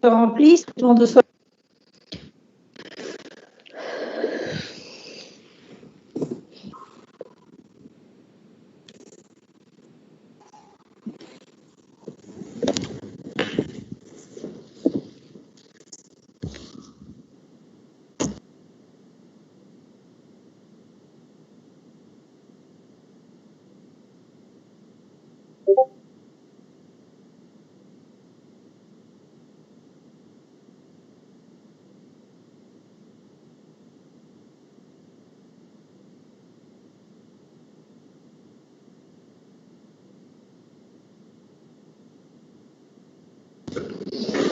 remplisse, de soi.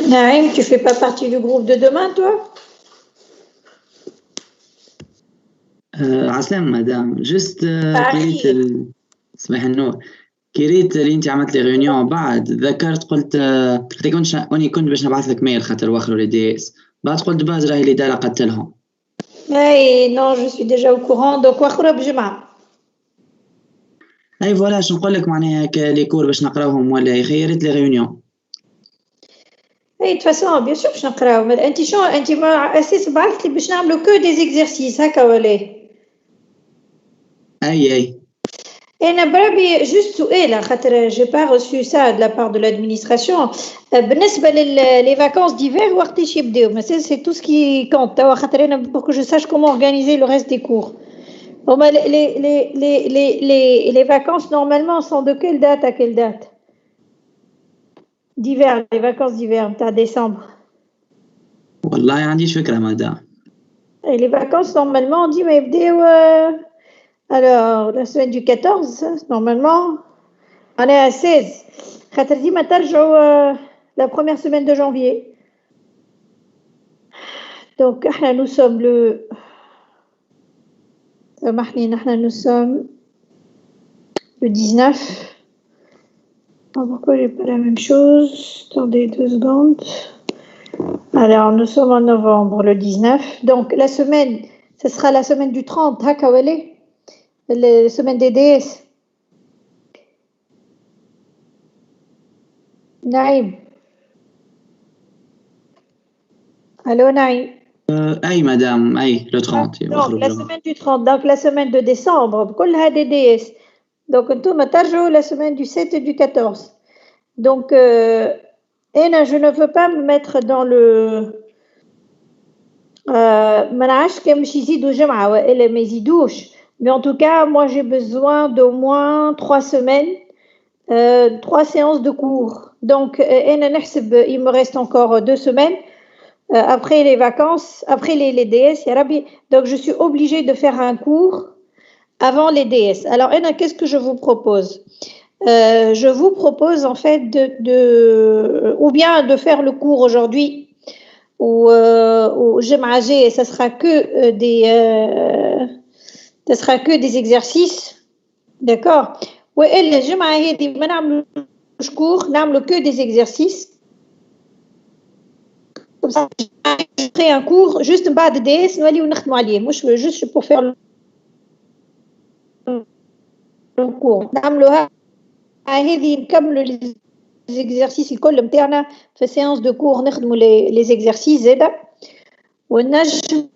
Naïm, tu fais pas partie du groupe de demain, toi? عسلامة مدام جست قريت صباح النور قريت اللي انت عملت لي ريونيون بعد ذكرت قلت كنت باش نبعث لك ميل خاطر واخروا لي دي اس بعد قلت باز راهي اللي دايره قتلهم. Non, je suis déjà au courant, donc واخرة بجمعة. اي فوالا شنو نقول لك معناها لي كور باش نقراوهم ولا يا اخي ريت لي ريونيون. اي de toute façon bien sûr باش نقراو انت ما اساس بعثت لي باش نعملوا كو دي زيكزارسيس هكا ولا اي انا بربي جوست سؤال خاطر j'ai pas reçu ça de la part de l'administration بالنسبه لي vacances d'hiver وقتاش يبداو mais c'est tout ce qui compte توا خاطر انا pour que je sache comment organiser le reste des cours. Bon bah les vacances normalement sont de quelle date à quelle date? D'hiver, les vacances d'hiver, t'as décembre. والله عنديش فكرة مدام. Et les vacances normalement on dit mais alors la semaine du 14 normalement on est à 16. خاطر ديما ترجعوا la première semaine de janvier. Donc nous sommes le nous sommes le 19. Pourquoi j'ai pas la même chose? Attendez 2 secondes. Alors, nous sommes en novembre, le 19. Donc, la semaine, ce sera la semaine du 30, Hakawale, la semaine des déesses. Naïm. Allô, Naïm. اي مدام اي le 30. Donc, la semaine du 30, donc la semaine de décembre, كلها des déesses. Donc, انتم ترجعوا la semaine du 7 et du 14. Donc, je ne veux pas me mettre dans le ما نعرفش كان باش يزيدوا جمعة والا ما يزيدوش mais en tout cas moi j'ai besoin d'au moins 3 semaines 3 séances de cours donc انا نحسب il me reste encore 2 semaines après les vacances après les DS ya Rabbi donc je suis obligée de faire un cours avant les DS. Alors Ena, qu'est-ce que je vous propose? Je vous propose en fait ou bien de faire le cours aujourd'hui ou Jem'a G, ça sera que des exercices, d'accord? Ou elle Jem'a هذه ما نعملوش cours, نعملو que des exercices. Comme ça, je ferai un cours juste بعد DS نوليو نخدموا عليه, مش juste pour faire le cours. نعملوها هذه نكملوا les exercices الكل نتاعنا في séance de cours نخدموا les exercices زاده. ونجم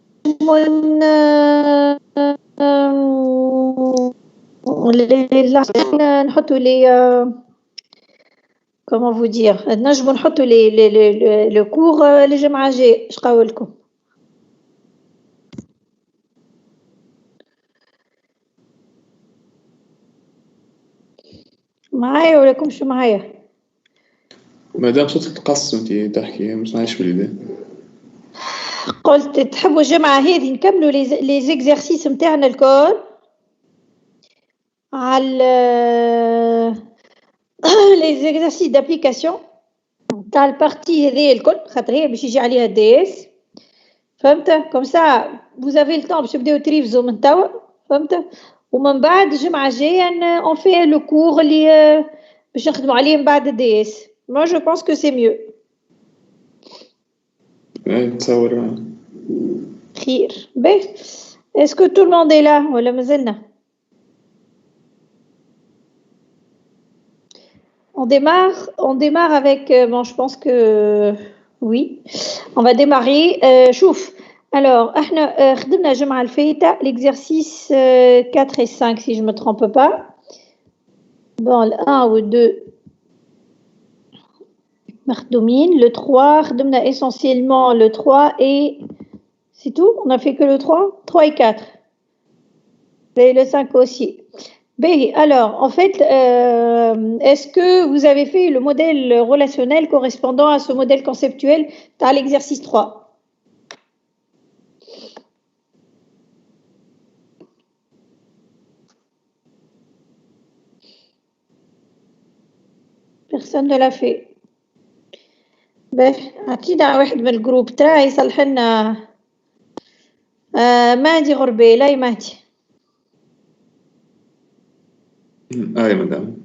نحطوا لي comment vous dire نجم نحطوا le cours الجمعة الجاية اش قاولكم معايا ولا كمش معايا مادام صوتك تقص وانتي تحكي مش نعيش باليدين قلت تحبوا الجمعة هذه نكملوا لي زيكزارسيس نتاعنا الكل على لي زيكزارسيس دابليكاسيون تاع البارتي هذه الكل خاطر هي باش يجي عليها دي اس فهمت كوم سا vous avez le temps باش تبداو تريفزوا من توا فهمت ومن بعد الجمعة الجاية on fait le cours اللي باش نخدموا عليه من بعد الدي اس. Moi je pense que c'est mieux. نتصور خير باهي. Est-ce que tout le monde est là ولا مازلنا؟ On démarre avec bon je pense que Oui, on va démarrer. Chouf. Alors, احنا خدمنا الجمعة الفايتة l'exercice 4 et 5 si je me trompe pas. Bon, le 1 ou 2 مخدومين. Le 3 خدمنا essentiellement le 3 et c'est tout. On a fait que le 3 et 4. Et le 5 aussi. Ben, alors, en fait, est-ce que vous avez fait le modèle relationnel correspondant à ce modèle conceptuel dans l'exercice 3? Personne ne l'a fait. Ben, أكيد واحد من الجروب تاعي يصلح لنا مهدي غربيلة يا مهدي. يا مدام.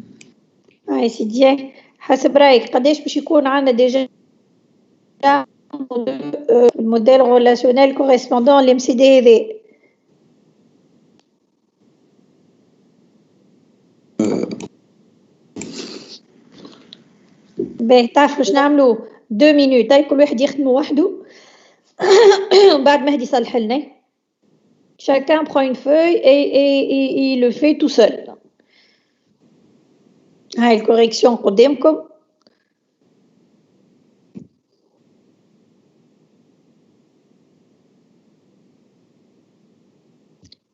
سيدي حسب رأيك قداش باش يكون عندنا ديجا الموديل relationnel correspondant l'MCD هذا؟ باهي تعرف واش نعملو 2 minutes هاي كل واحد يخدم وحده ومن بعد مهدي يصلح لنا. Chacun prend une feuille et il le fait tout seul. هاي الكوريكسيون قدامكم.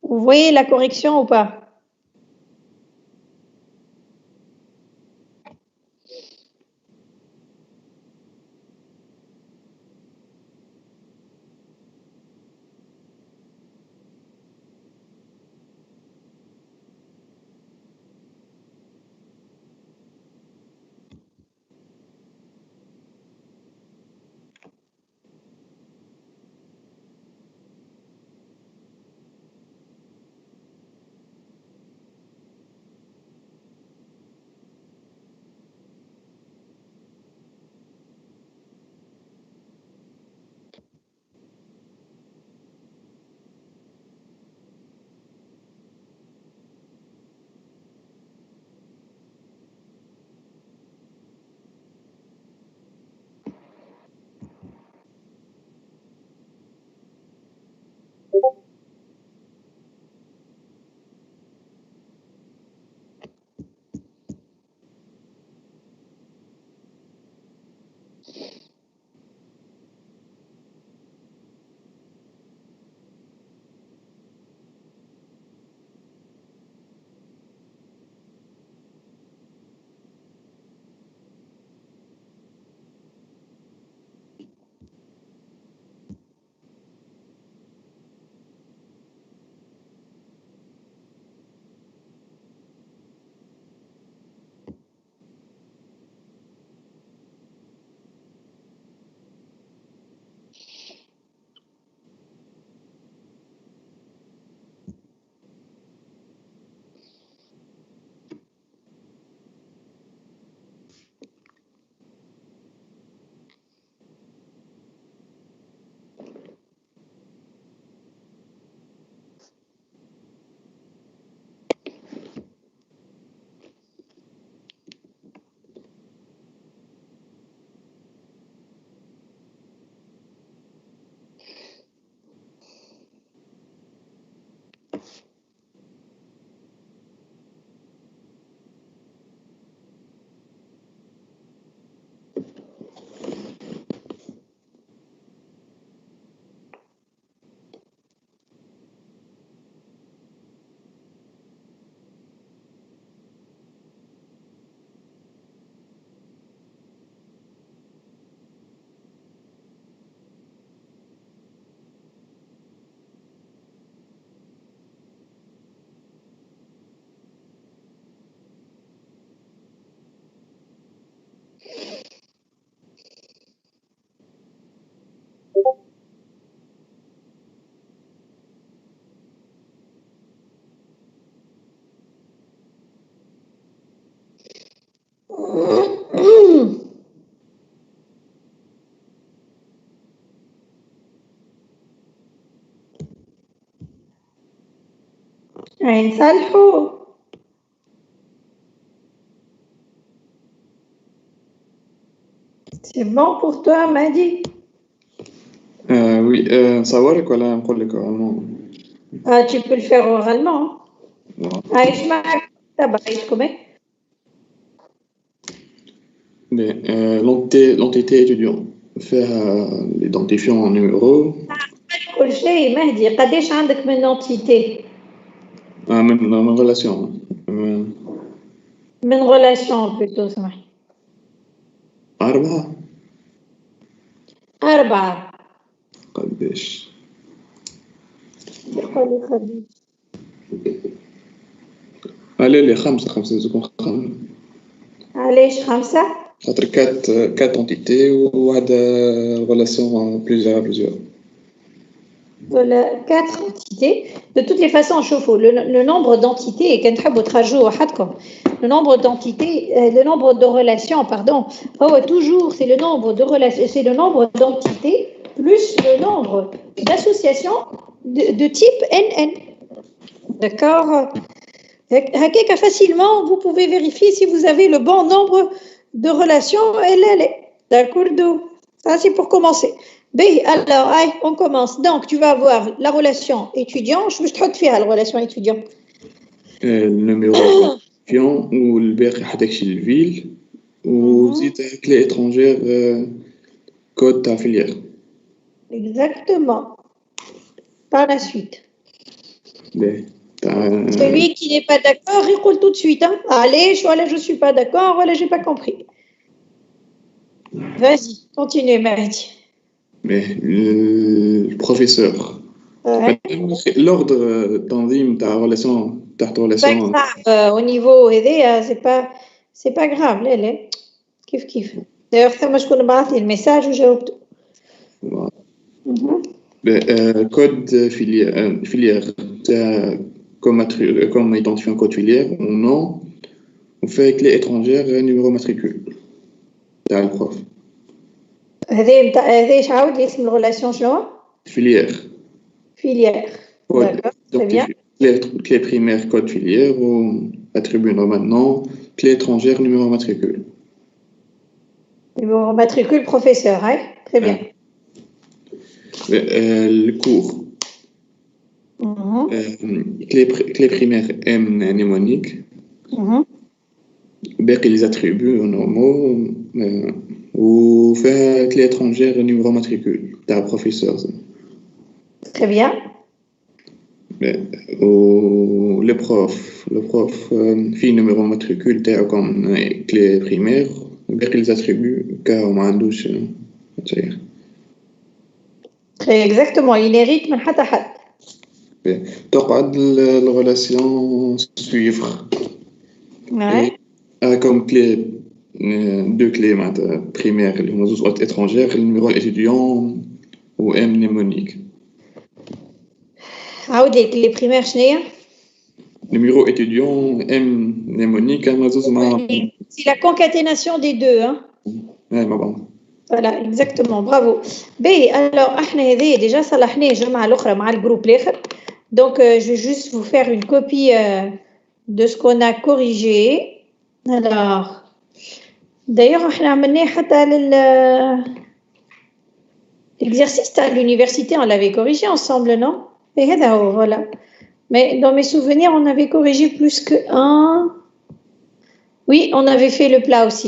Vous voyez la correction ou pas? صلحوا. C'est bon pour toi, Mehdi? Oui, نصورك ولا نقول لك oralement? Ah, tu peux le faire oralement. Non. عايش معك تبع عايشكم ايه؟ Mais, l'entité étudiant, faire l'identifiant en numéro, كل شيء مهدي قديش عندك من entité من relation. من relation plutôt سمح 4 أربعة قداش؟ يقول لي خديج لا 5 تكون 5 علاش خمسة؟ خاطر 4 entités وواحدة relation plusieurs. Voilà, 4 entités. De toutes les façons, le nombre d'entités, le nombre d'entités, le nombre de relations, pardon, toujours, c'est le nombre de relations, c'est le nombre d'entités plus le nombre d'associations de type NN. D'accord? Facilement, vous pouvez vérifier si vous avez le bon nombre de relations LL. D'accord? Ça, c'est pour commencer. Alors, allez, on commence. Donc, tu vas avoir la relation étudiant. Je te fais la relation étudiant. Le numéro d'étudiant ou le باقي حداك شي الفيل وزيد clé étrangère code تاع filière. Exactement. Par la suite. Mais, celui qui n'est pas d'accord, il roule tout de suite. Hein. Allez, voilà, je ne suis pas d'accord, voilà, je n'ai pas compris. Vas-y, continue, Marie. Mais le professeur. Ouais. L'ordre d'enzyme ta relation. Pas grave, au niveau aidé, c'est pas grave, là. Kif. D'ailleurs, moi, je connais pas le message où j'ai obtenu. Code filière. Comme identifiant code filière, ou non, on fait clé étrangère numéro matricule. T'as le prof. هذا ايش عاود اسم الريلاسيون شنو؟ Filière. D'accord, très bien. Clé primaire code filière ou attribut maintenant clé étrangère numéro matricule. Numéro matricule professeur, hein? Très bien. Le cours. Clé primaire M mnémonique. باقي les attributs normaux ou faire clé étrangère numéro matricule t'as professeur. Très bien. Ou le prof fait numéro matricule t'as comme clé primaire باقي les attributs car ما عندوش Exactement, il hérite من حتى حد. تقعد la relation suivre. Ouais. Comme clé, deux clés primaires, les étrangères, le numéro étudiant ou M mnémonique. Les primaires, Numéro étudiant, M mnémonique, c'est la concaténation des deux. Hein? Ouais, bon. Voilà, exactement, bravo. Alors, déjà, ça l'a le groupe. Donc, je vais juste vous faire une copie de ce qu'on a corrigé. Alors, d'ailleurs, on a amené l'exercice à l'université, on l'avait corrigé ensemble, non? Et voilà. Mais dans mes souvenirs, on avait corrigé plus que un. Oui, on avait fait le plat aussi.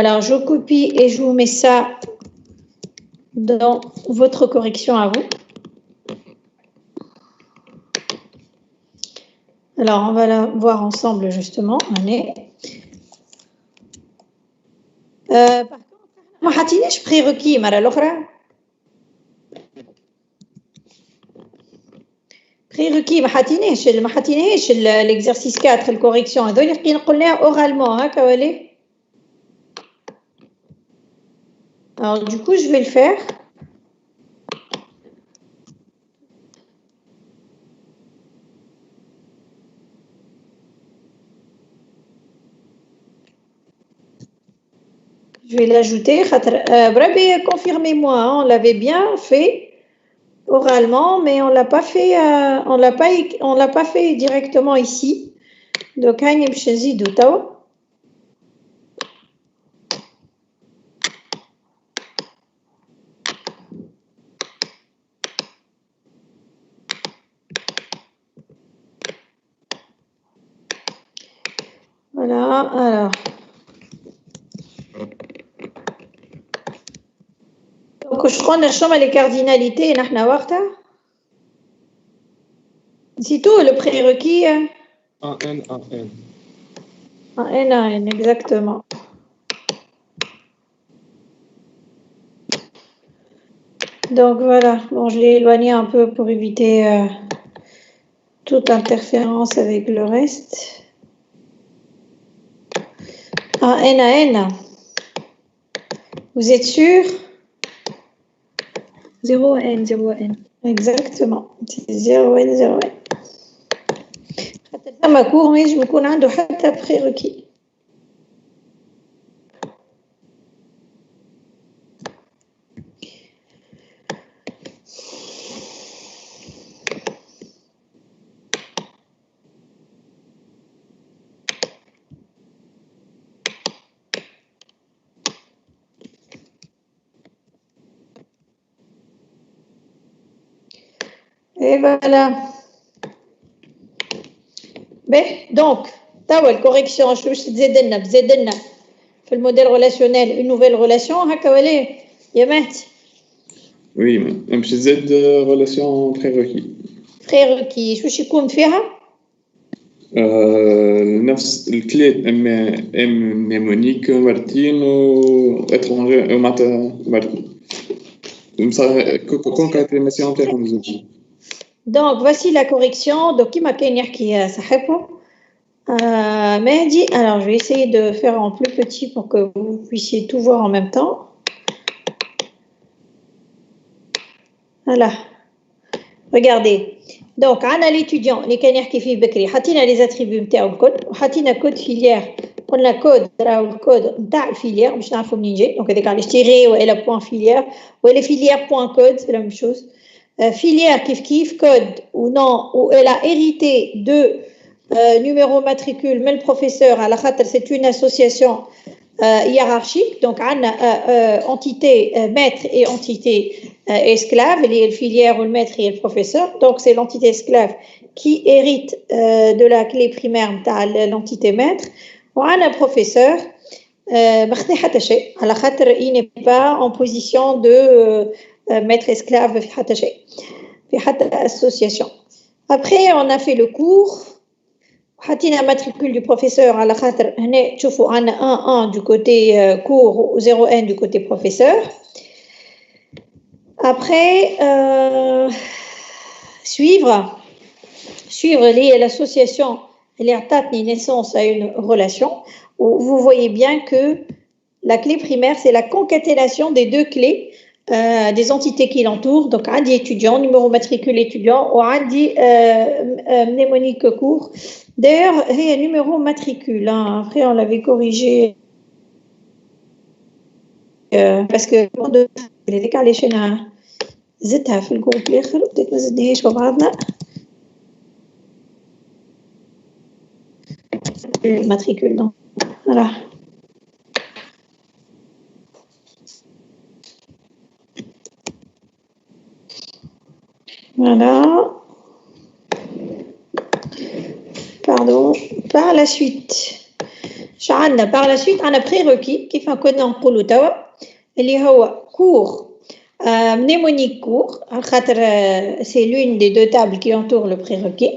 Alors, je copie et je vous mets ça dans votre correction à vous. Alors, on va la voir ensemble, justement. Par contre, ما حطيناش prérequis مرة الأخرى. prérequis ما حطيناش l'exercice 4 الcorrection هذول اللي قلناها oralement هكا ولا. Alors, du coup, je vais le faire. Je vais l'ajouter. Confirmez-moi, hein, on l'avait bien fait oralement, mais on l'a pas fait. On l'a pas fait directement ici. Donc, Voilà, alors. Donc, je prends les cardinalités, c'est tout le prérequis. N, exactement. Donc voilà, bon, je l'ai éloigné un peu pour éviter toute interférence avec le reste. N. Vous êtes sûr? 0N. Exactement, c'est 0N. Ça ma cour, mais je me connais de حتى prérequis. Et voilà. Ben, donc, la correction, je te disais, le modèle relationnel, une nouvelle relation, Oui, mais je disais de relation prérequis. prérequis, je suis comme فيها نفس الكلي ام ميمونيك مارتين و اترونجي معناتها concaténation تاعهم زوج. Donc, voici la correction. Donc, qui m'a qui a sa réponse. Mehdi, alors je vais essayer de faire en plus petit pour que vous puissiez tout voir en même temps. Voilà. Regardez. Donc, on a l'étudiant, les canards qui font Bekri, on a les attributs de code, on a code filière, on a le code de filière, je n'ai pas de donc avec les tirés ou le point filière, ou les filières point code, c'est la même chose. Filière kif code ou non, ou elle a hérité de numéro matricule, mais le professeur, à la khater, c'est une association hiérarchique, donc on a entité maître et entité esclave, les filières ou le maître et le professeur, donc c'est l'entité esclave qui hérite de la clé primaire de l'entité maître, ou on a un professeur, à la khater, il n'est pas en position de maître esclave, association. Après, on a fait le cours. حطينا matricule du professeur على خاطر هنا تشوفوا عندنا 1 du côté cours ou 0N du côté professeur. Après suivre l'association elle a donné naissance à une relation où vous voyez bien que la clé primaire c'est la concaténation des deux clés des entités qui l'entourent. Donc un dit étudiant, numéro matricule étudiant ou un dit mnémonique cours. D'ailleurs, il y a un numéro matricule. Hein. Après, on l'avait corrigé parce que il est décalé chez nous. زدتها في الجروب الآخر بديت ما زدناهاش ببعضنا. Matricule, donc voilà. Voilà. Pardon. Par la suite, on a prérequis qui fait qu'on نقولوا توا اللي هو cours mnémonique cours. C'est l'une des deux tables qui entourent le prérequis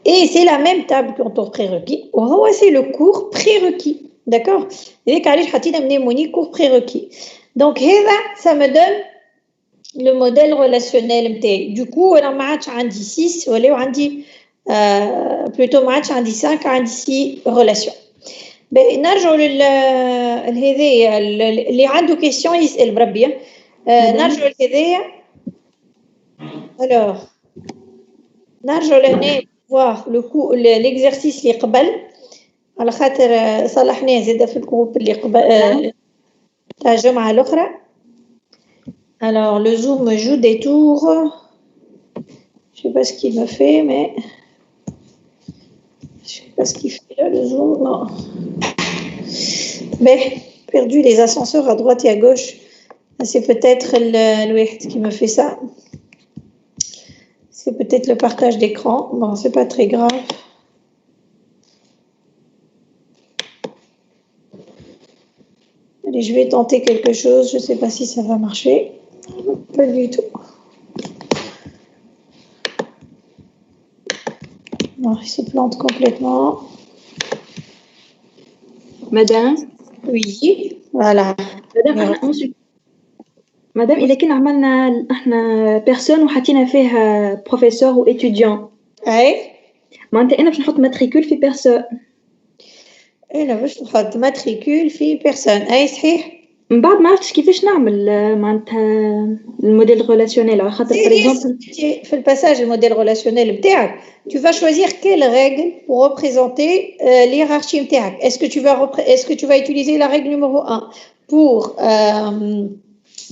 et c'est la même table qui entoure prérequis. C'est le cours prérequis, d'accord. Et علاش حطينا mnémonique cours prérequis. Donc ça me donne le modèle relationnel. Du coup, on a 6 ولا عندي plutôt match عندي 5 عندي 6 relations. نرجعوا لهذايا اللي عنده question يسأل بربي. نرجعوا لهذايا. Alors نرجعوا لهنا voir l'exercice اللي قبل على خاطر صلحناه زاده في الجروب اللي قبل تاع الجمعة الأخرى. Alors le Zoom me joue des tours. Je sais pas ce qu'il me fait, mais je sais pas ce qu'il fait là, le Zoom. Non. Mais perdu les ascenseurs à droite et à gauche. C'est peut-être le qui me fait ça. C'est peut-être le partage d'écran. Bon, c'est pas très grave. Allez, je vais tenter quelque chose. Je ne sais pas si ça va marcher. Pas du tout. Non, il se plante complètement. Madame. Oui, voilà. Madame, إذا كنا عملنا إحنا بيرسون وحطينا فيها بروفيسور وإتيديون. أي. معناتها أنا باش نحط ماتريكول في بيرسون. أنا باش نحط ماتريكول في بيرسون. أي صحيح. من بعد ما عرفتش كيفاش نعمل معناتها الموديل ريلاسيونيل على خاطر par exemple في الباساج الموديل ريلاسيونيل بتاعك tu vas choisir quelle règle pour représenter l'hiérarchie بتاعك. Est-ce que tu vas utiliser la règle numéro 1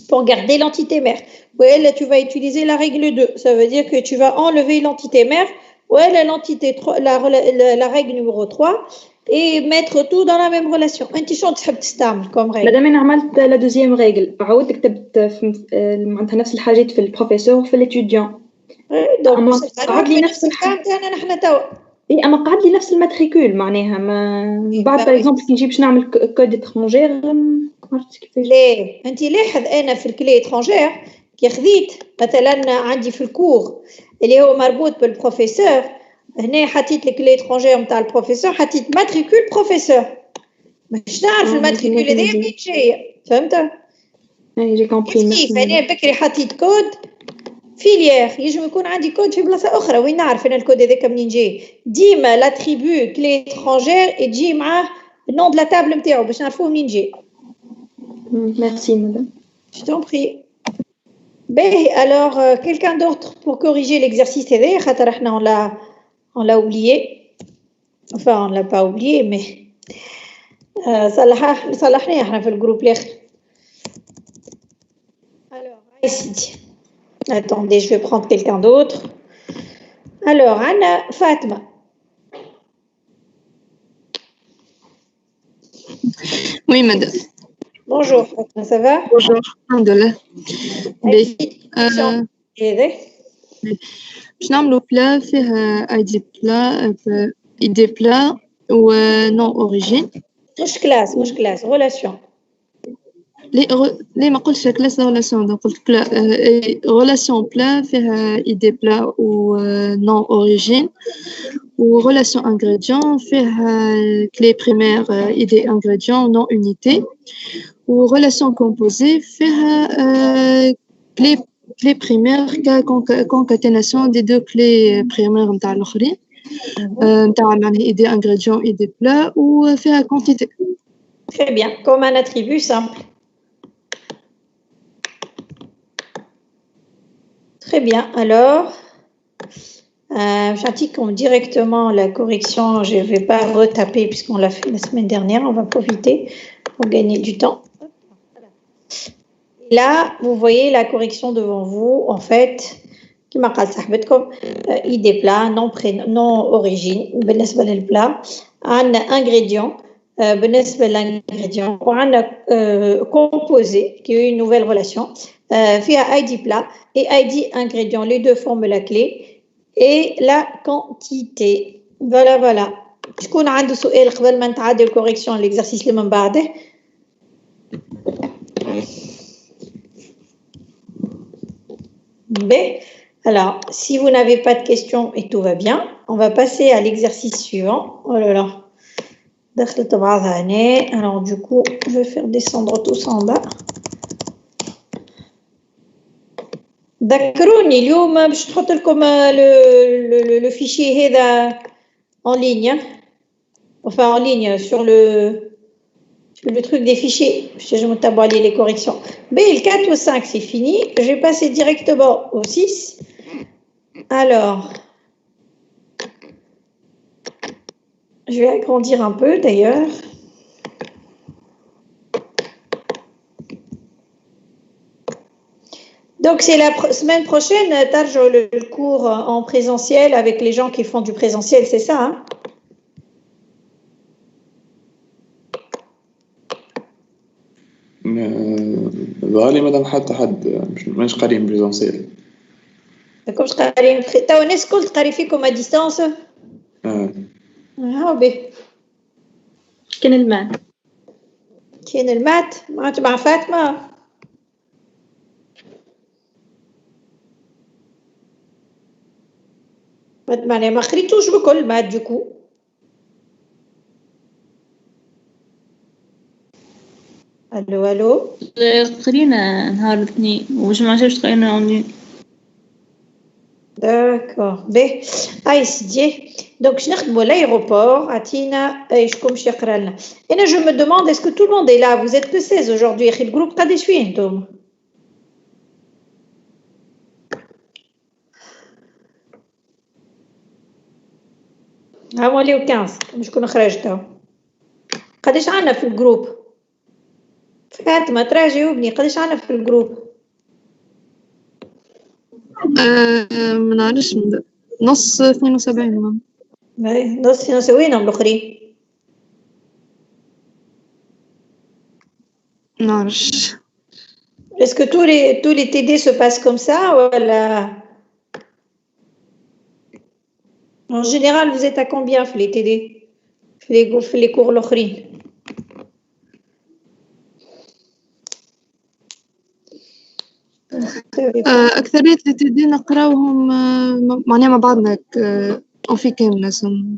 pour garder l'entité mère, ou elle tu vas utiliser la règle 2, ça veut dire que tu vas enlever l'entité mère, ou elle l'entité 3, la règle numéro 3 et mettre tout dans la même relation. انت شنو تحب تستعمل comme règle؟ مادام انا عملت لا دوزيام ريغل عاودت كتبت معناتها نفس الحاجات في البروفيسور وفي الاتيديون. دونك قعد لي نفس الحاجه تاعنا نحن توا. اي اما قعد لي نفس الماتريكول معناها ما بعد باغ اكزومبل كي نجي باش نعمل كود اترونجير ما عرفتش كيفاش. ليه انت لاحظ انا في الكلي اترونجير كي خذيت مثلا عندي في الكور اللي هو مربوط بالبروفيسور هنا حطيت الكلي اترونجير نتاع البروفيسور حطيت ماتريكول بروفيسور باش نعرف الماتريكول هذايا منين جايه فهمت؟ اي جي كومبري. انا بكري حطيت كود فيليير يجب يكون عندي كود في بلاصه اخرى وين نعرف انا الكود هذاك منين جاي ديما لاتريبيو كلي اترونجير تجي معاه النون دو لا تابل نتاعو باش نعرفوه منين جاي. Merci madame. Je t'en prie. Ben alors quelqu'un d'autre pour corriger l'exercice هذايا خاطر احنا on l'a oublié. Enfin on l'a pas oublié mais صلحناه احنا في الجروب الاخر. Alors ici. Attendez, je vais prendre quelqu'un d'autre. Alors, Anna Fatma. Oui, madame. Bonjour, Fatma, ça va? Bonjour, alhamdoulilah. باش نعملو بلا فيه ايدي بلا ايدي بلا و نون اوريجين. مش كلاس relation. ليه ما قلتش كلاس ريلاسيون دونك قلت بلا ريلاسيون بلا فيها ايدي بلا و نون اوريجين و ريلاسيون انغريديون فيها كلي بريمير ايدي انغريديون نون اونيتي و ريلاسيون كومبوزي فيها كلي بريمير كونكاتيناسيون دي دو كلي بريمير نتاع الاخرين نتاع معناها ايدي انغريديون ايدي بلا و فيها كونتيتي. Très bien, comme un attribut simple. Très bien, alors, j'indique directement la correction, je ne vais pas retaper puisqu'on l'a fait la semaine dernière, on va profiter pour gagner du temps. Là, vous voyez la correction devant vous, en fait, qui m'a dit comme idée plat, non origine, بالنسبة للplat, un ingrédient, بالنسبة l'ingrédient, on a composé, qui est une nouvelle relation, فيها ID plat et ID ingrédient, les deux forment la clé et la quantité. Voilà. شكون عنده سؤال قبل ما نتعدى الكوريكسيون l'exercice اللي من بعده؟ B. Alors, si vous n'avez pas de questions et tout va bien, on va passer à l'exercice suivant. Oh là là. Alors, du coup, je vais faire descendre tout ça en bas. ذكروني اليوم باش نحط لكم le fichier هذا en ligne. Enfin, en ligne, sur le truc des fichiers. Je vais vous tabaler les corrections. B, le 4 ou 5, c'est fini. Je vais passer directement au 6. Alors, je vais agrandir un peu d'ailleurs. Donc, c'est la semaine prochaine, Tarjo, le cours en présentiel avec les gens qui font du présentiel, c'est ça, hein? ظهرلي مادام حد مش قارين بريزونسيال. داكوغ مش قارين تاو الناس الكل تقري فيكم ا ديستانس. كان الماء. كاين المات مع فاطمة. معناها ما قريتوش بكل مات دوكو. الو قرينا نهار الاثنين ومش ما عجبش قرينا عمري. داكور باهي هاي سيدي. دونك باش نخدموا l'aéroport عطينا شكون باش يقرا لنا. انا جو مو دوموند اسكو تو الموند est là, vous êtes que 16 aujourd'hui يا اخي الجروب قداش فيه انتم؟ ها موليو 15 شكون خرج تو؟ قداش عندنا في الجروب؟ فاطمة ترى جاوبني قداش عندنا في الجروب؟ ما نعرفش نص 72. نص وينهم الاخرين؟ ما نعرفش. Est-ce que tous les TD se passent comme ça voilà. En général, vous êtes à combien في les TD في les cours الاخرين؟ أكثرية التدي نقراوهم معناها مع بعضنا في كامل نسم.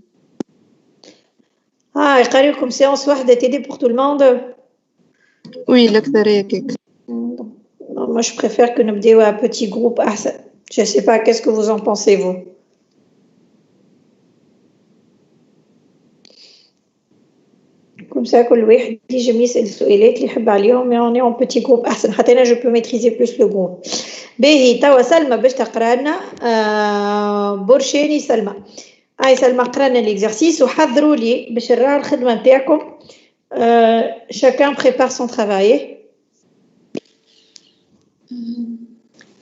يقريوكم séance واحدة TD pour tout le monde. Oui, الأكثرية كيك. Moi, je préfère que نبداو un petit groupe أحسن. Je sais pas, qu'est-ce que vous en pensez vous? Comme ça كل واحد يجي يسأل السؤالات اللي يحب عليهم mais on est en petit groupe أحسن حتى أنا je peux maîtriser plus le groupe. باهي توا سلمى باش تقرا لنا برشاني سلمى. هاي سلمى قرانا l'exercice وحضروا لي باش نرى الخدمة نتاعكم. Chacun prépare son travail.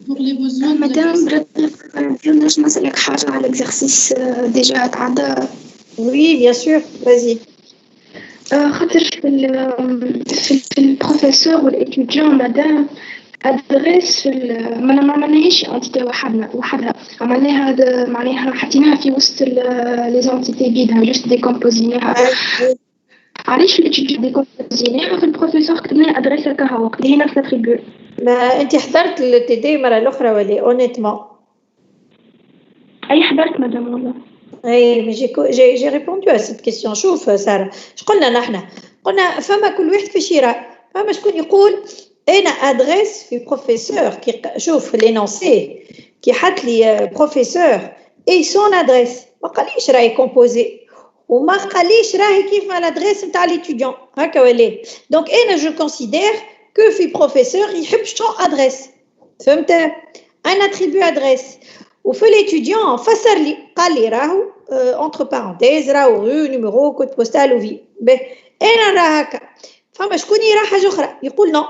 Pour les besoins de Madame, je نسألك حاجة على l'exercice déjà تعدى. Oui, bien sûr, vas-y. خاطر في البروفيسور والإتيديون مادام أدريس ما عملناهاش أنتيتي وحدها عملناها معناها حطيناها في وسط لي زونتيتي بيدها جوست ديكومبوزيناها. علاش في الإتيديون ديكومبوزيناها في البروفيسور كتبنا أدريس هكا وقت هي نفس الاتريبيو. ما أنت حضرت التدي مرة الأخرى ولا honnêtement؟ أي حضرت مدام والله. اي j'ai répondu à cette question. شوف سارة اش قلنا نحن؟ قلنا فما كل واحد في شي راي. فما شكون يقول انا ادريس في بروفيسور كي شوف لينونسي كي حط لي بروفيسور اي سون ادريس ما قاليش راهي كومبوزي وما قاليش راهي كيف ما لادريس نتاع ليتيديون هكا ولا. دونك انا جو كونسيدير كو في بروفيسور يحب شون ادريس فهمت ان اتريبيو ادريس وفي ليتيديون فسر لي قال لي راهو entre parenthèses راهو rue numéro code postal وفي باهي انا راه هكا. فما شكون يرى حاجه اخرى يقول نو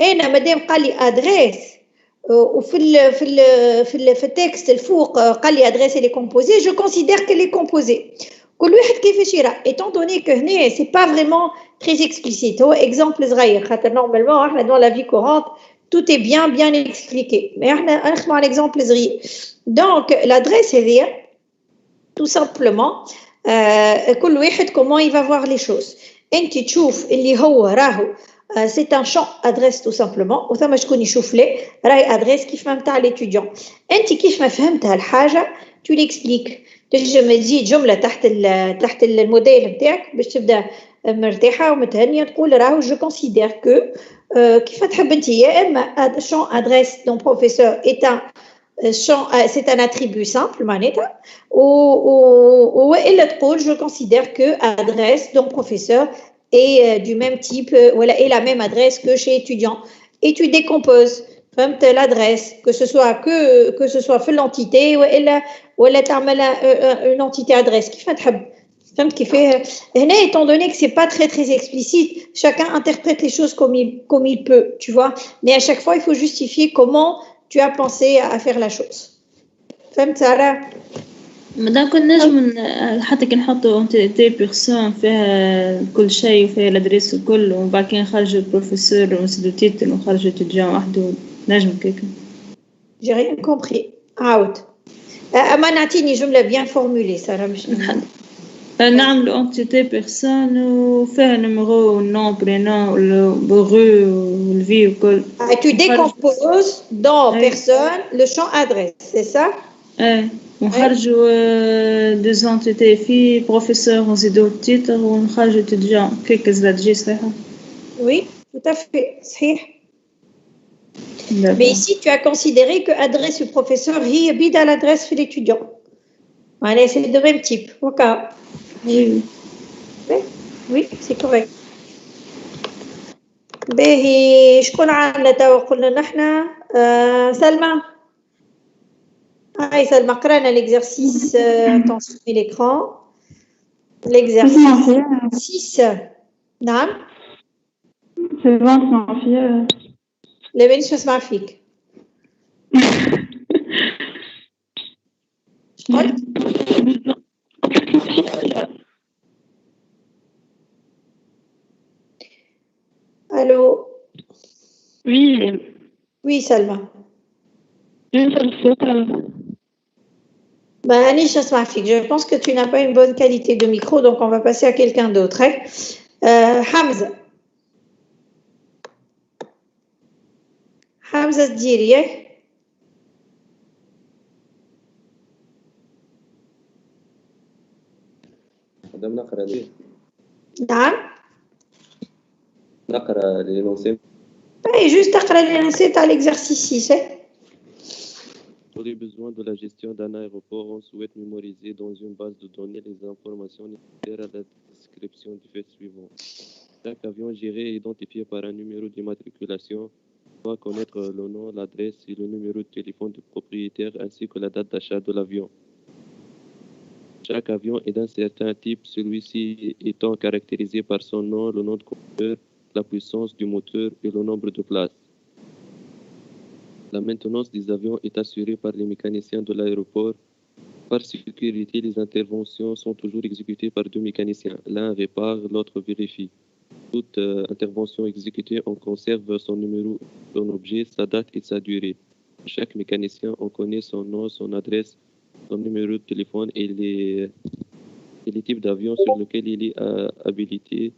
انا مادام قال لي ادريس وفي ال في ال في ال في التكست الفوق قال لي ادريس لي كومبوزي جو كونسيدير كو لي كومبوزي. كل واحد كيفاش يرى étant donné que هنا سي با فريمون très explicite. هو اكزامبل صغير خاطر نورمالمون احنا dans la vie courante tout est bien expliqué mais احنا نخدموا على اكزامبل صغير. دونك l'adresse هذه tout simplement كل واحد comment il va voir les choses. انت تشوف اللي هو راهو c'est un champ adresse tout simplement وثم شكون يشوف لي راهي ادريس كيف ما نتاع ليتيديون. انت كيف ما فهمتها الحاجه tu l'expliques. تنجم تزيد جمله تحت الموديل نتاعك باش تبدا مرتاحه ومتهنيه تقول راهو جو كونسيدير كو كيف تحب انت يا اما champ adresse dont professeur est un champ, c'est un attribut simple معناتها والا تقول je considère que adresse donc professeur est du même type voilà est la même adresse que chez étudiant et tu décomposes فهمت l'adresse que ce soit في l'entité ولا تعمل une entité adresse كيف تحب فهمت كيفاه. هنا étant donné que c'est pas très explicite chacun interprète les choses comme il peut tu vois mais à chaque fois il faut justifier comment tu as pensé à faire la chose. فهمت سارة؟ مادام كنا نجم حتى كي نحطوا انتيتي بيرسون فيها كل شيء وفيها الادريس الكل ومن بعد كي نخرجوا البروفيسور ونسدو تيتل ونخرجوا تيجان وحده نجم كيكا. J'ai rien compris. عاود. أما نعطيني جملة bien formulée سارة مش نحن. نعملوا انتيتي بيرسون وفيها نيميرو والنوم برينون والرو والفي وكل. Tu décomposes dans personne le champ adresse, c'est ça? ونخرجوا دي انتيتي في بروفيسور ونزيدوا التيتر ونخرجوا تدجا كيك زلاتجي صحيحة. Oui, tout à fait, صحيح. Mais ici, tu as considéré que adresse du professeur est bide à l'adresse de l'étudiant. Allez, c'est de même type. Okay. Oui. Oui, c'est correct. باهي شكون عندنا توا قلنا نحنا سلمى. سلمى قرانا l'exercice attention l'écran. L'exercice 6. نعم. C'est bon, ma fille. لا مانيش نسمع فيك. قلت الو. Oui Salma. مانيش نسمع فيك. Je pense que tu n'as pas une bonne qualité de micro, donc on va passer à quelqu'un d'autre. Hamza. Hamza تديري مادام نقرا ليه؟ نعم. نقرا لينونسي. Oui, juste تقرا l'énoncé تاع l'exercice 6. Pour les besoins de la gestion d'un aéroport, on souhaite mémoriser dans une base de données les informations nécessaires à la description du fait suivant. Chaque avion géré et identifié par un numéro d'immatriculation doit connaître le nom, l'adresse et le numéro de téléphone du propriétaire ainsi que la date d'achat de l'avion. Chaque avion est d'un certain type, celui-ci étant caractérisé par son nom, le nom de conducteur, la puissance du moteur et le nombre de places. La maintenance des avions est assurée par les mécaniciens de l'aéroport. Par sécurité, les interventions sont toujours exécutées par deux mécaniciens. L'un répare, l'autre vérifie. Toute intervention exécutée, on conserve son numéro, son objet, sa date et sa durée. Chaque mécanicien, on connaît son nom, son adresse, son numéro de téléphone et les types d'avions sur lesquels il est habilité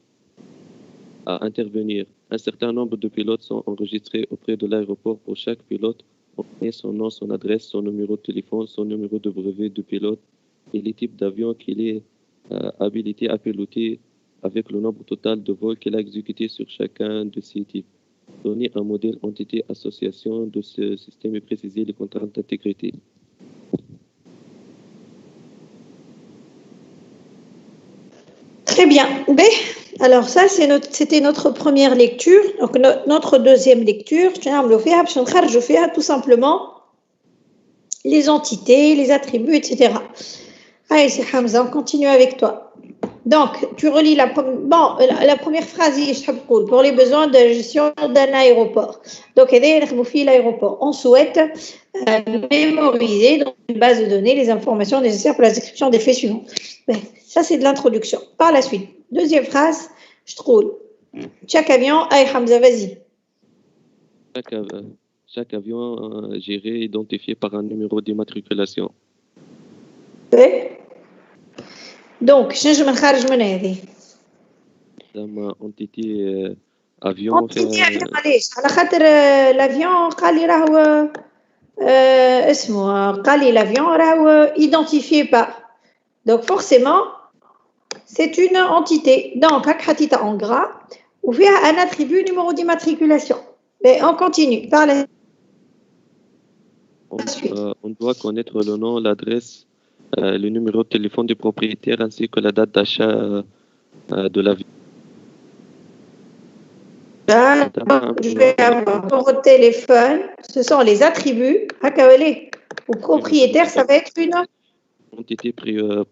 à intervenir. Un certain nombre de pilotes sont enregistrés auprès de l'aéroport. Pour chaque pilote, on connaît son nom, son adresse, son numéro de téléphone, son numéro de brevet de pilote et les types d'avions qu'il est habilité à piloter avec le nombre total de vols qu'il a exécuté sur chacun de ces types. Donner un modèle entité association de ce système et préciser les contraintes d'intégrité. Très bien. Alors ça, c'était notre première lecture. Donc notre deuxième lecture, je fais tout simplement les entités, les attributs, etc. Allez, c'est Hamza, on continue avec toi. Donc, tu relis la première phrase, pour les besoins de gestion d'un aéroport. Donc, l'aéroport. On souhaite mémoriser dans une base de données les informations nécessaires pour la description des faits suivants. Ça, c'est de l'introduction. Par la suite, deuxième phrase, je trouve. Chaque avion, Hamza, vas-y. Chaque avion géré, identifié par un numéro d'immatriculation. Oui. Donc, je me charge mon avis. Entité avion. Entité avion, علاش؟ على خاطر l'avion قال لي راهو اسمه قال لي l'avion راهو identifié par. Donc forcément, c'est une entité. Donc, حطيتها en gras وفيها un attribut numéro d'immatriculation. Mais on continue. Par la suite. On doit connaître le nom, l'adresse, le numéro de téléphone du propriétaire ainsi que la date d'achat de l'avion. Je vais avoir ton téléphone. Ce sont les attributs. Au propriétaire, ça va être une entité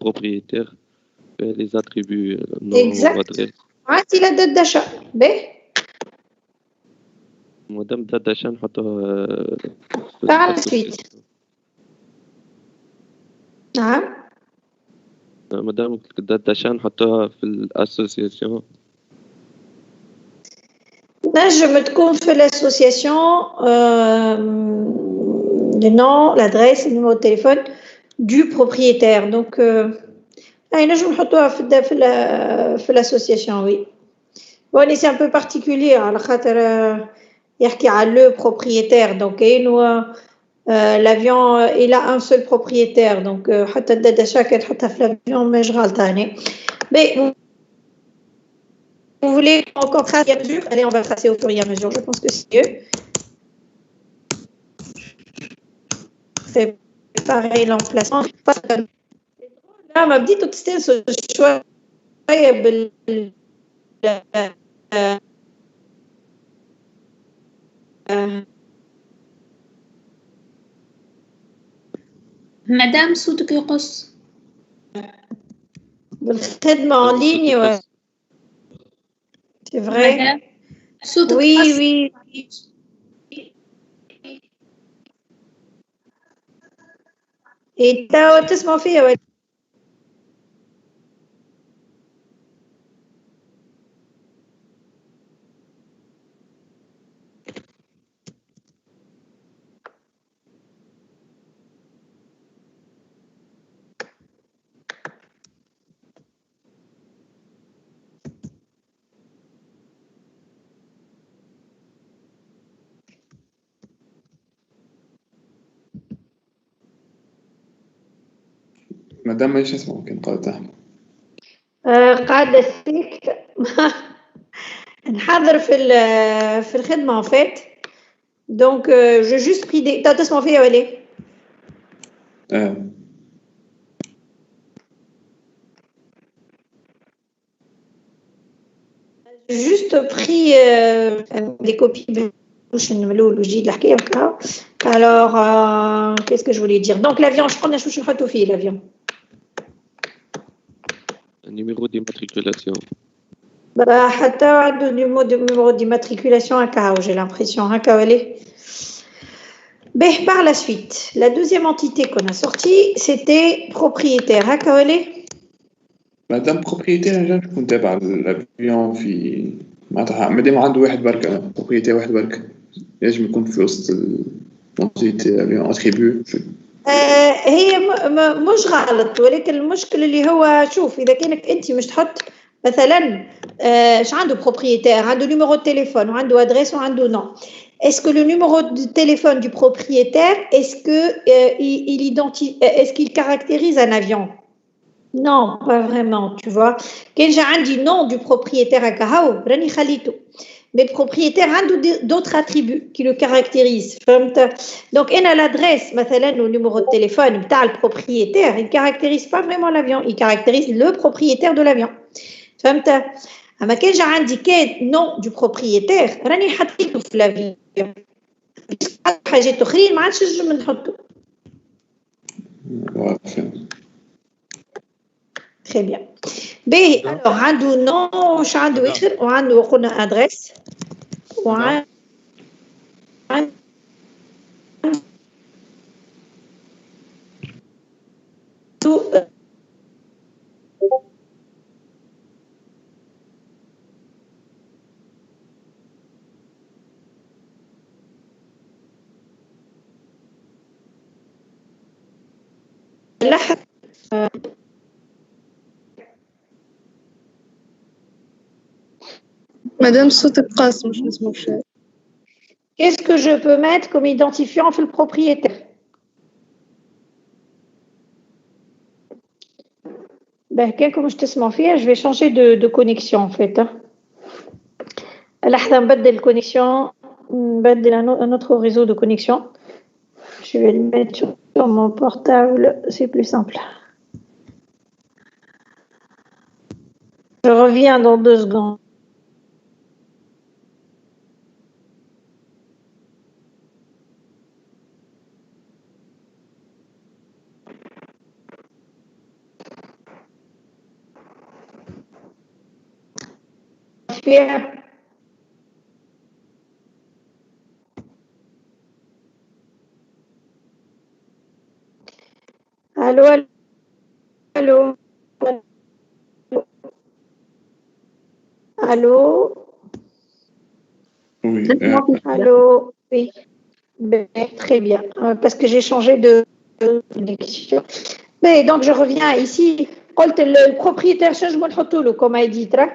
propriétaire. Les attributs. Exact. Adresse. C'est la date d'achat. Madame date d'achat, par la suite. Madame date d'achat نحطها في l'association. Je me confie l'association, le nom, l'adresse et le numéro de téléphone du propriétaire. Donc, نجم نحطوها في l'association, oui. Bon, c'est un peu particulier على خاطر يحكي على le propriétaire, donc l'avion il a un seul propriétaire, donc حتى الداتا كان تحطها في l'avion مش غلطانة. Mais vous voulez encore tracer à mesure? Allez, on va tracer au fur et à mesure, je pense que c'est mieux. Préparer l'emplacement. Là, ma petite tester ce choix. مدام صوتك يقص. بالخدمة en ligne, ouais. C'est vrai. صوتك Oui, يقص. oui. Et t'as تسمع فيها ولا؟ مدام ايش اسمه كان قالتها؟ قاعدة ساكتة. نحضر في الخدمة en fait. Donc je juste pris des تسمع فيها ولا؟ Juste pris des copies de alors qu'est-ce que je voulais dire? Donc l'avion, je prends l'avion. Numéro d'immatriculation. Bah, حتى عنده numéro d'immatriculation à Kao, j'ai l'impression, hein, Kaolé. Ben, par la suite, la deuxième entité qu'on a sortie, c'était propriétaire, hein, Kaolé? مادام بروبريتير انا كنت تابع الافيون في معناتها مادام عنده واحد برك بروبريتير واحد برك لازم يكون في وسط الانتيتي افيون اتريبيو. هي مش غلط، ولكن المشكل اللي هو شوف اذا كانك انت مش تحط مثلا اش عنده بروبريتير، عنده نيميرو de téléphone وعنده ادريس وعنده نو. Est-ce que le numéro de téléphone du propriétaire, est-ce qu'il caractérise un avion? Non, pas vraiment, tu vois. Quand j'ai dit nom du propriétaire à Kahao, Rani Khalito. Mais le propriétaire a d'autres attributs qui le caractérisent. Donc, on a l'adresse, le numéro de téléphone, le propriétaire, il ne caractérise pas vraiment l'avion, il caractérise le propriétaire de l'avion. Mais quand j'ai indiqué nom du propriétaire, Rani Khalito في l'avion. حاجات أخرين ما عادش نجم نحطو. Très bien. B, alors, عنده nom, عنده آخر وعنده قلنا adresse. وعنده Madame صوتك قاس مش نسمع شيء. Qu'est-ce que je peux mettre comme identifiant pour le propriétaire? Ben, comme je te dis, je vais changer de connexion en fait. لحظة نبدل connexion, نبدل un autre réseau de connexion. Je vais le mettre sur mon portable, c'est plus simple. Je reviens dans 2 secondes. Allô, allô, allô, Oui. Allô, oui. Ben, très bien, parce que j'ai changé de connexion. Mais donc je reviens ici. قلت البروبريتير شنو نحطوا له كما يدي ترى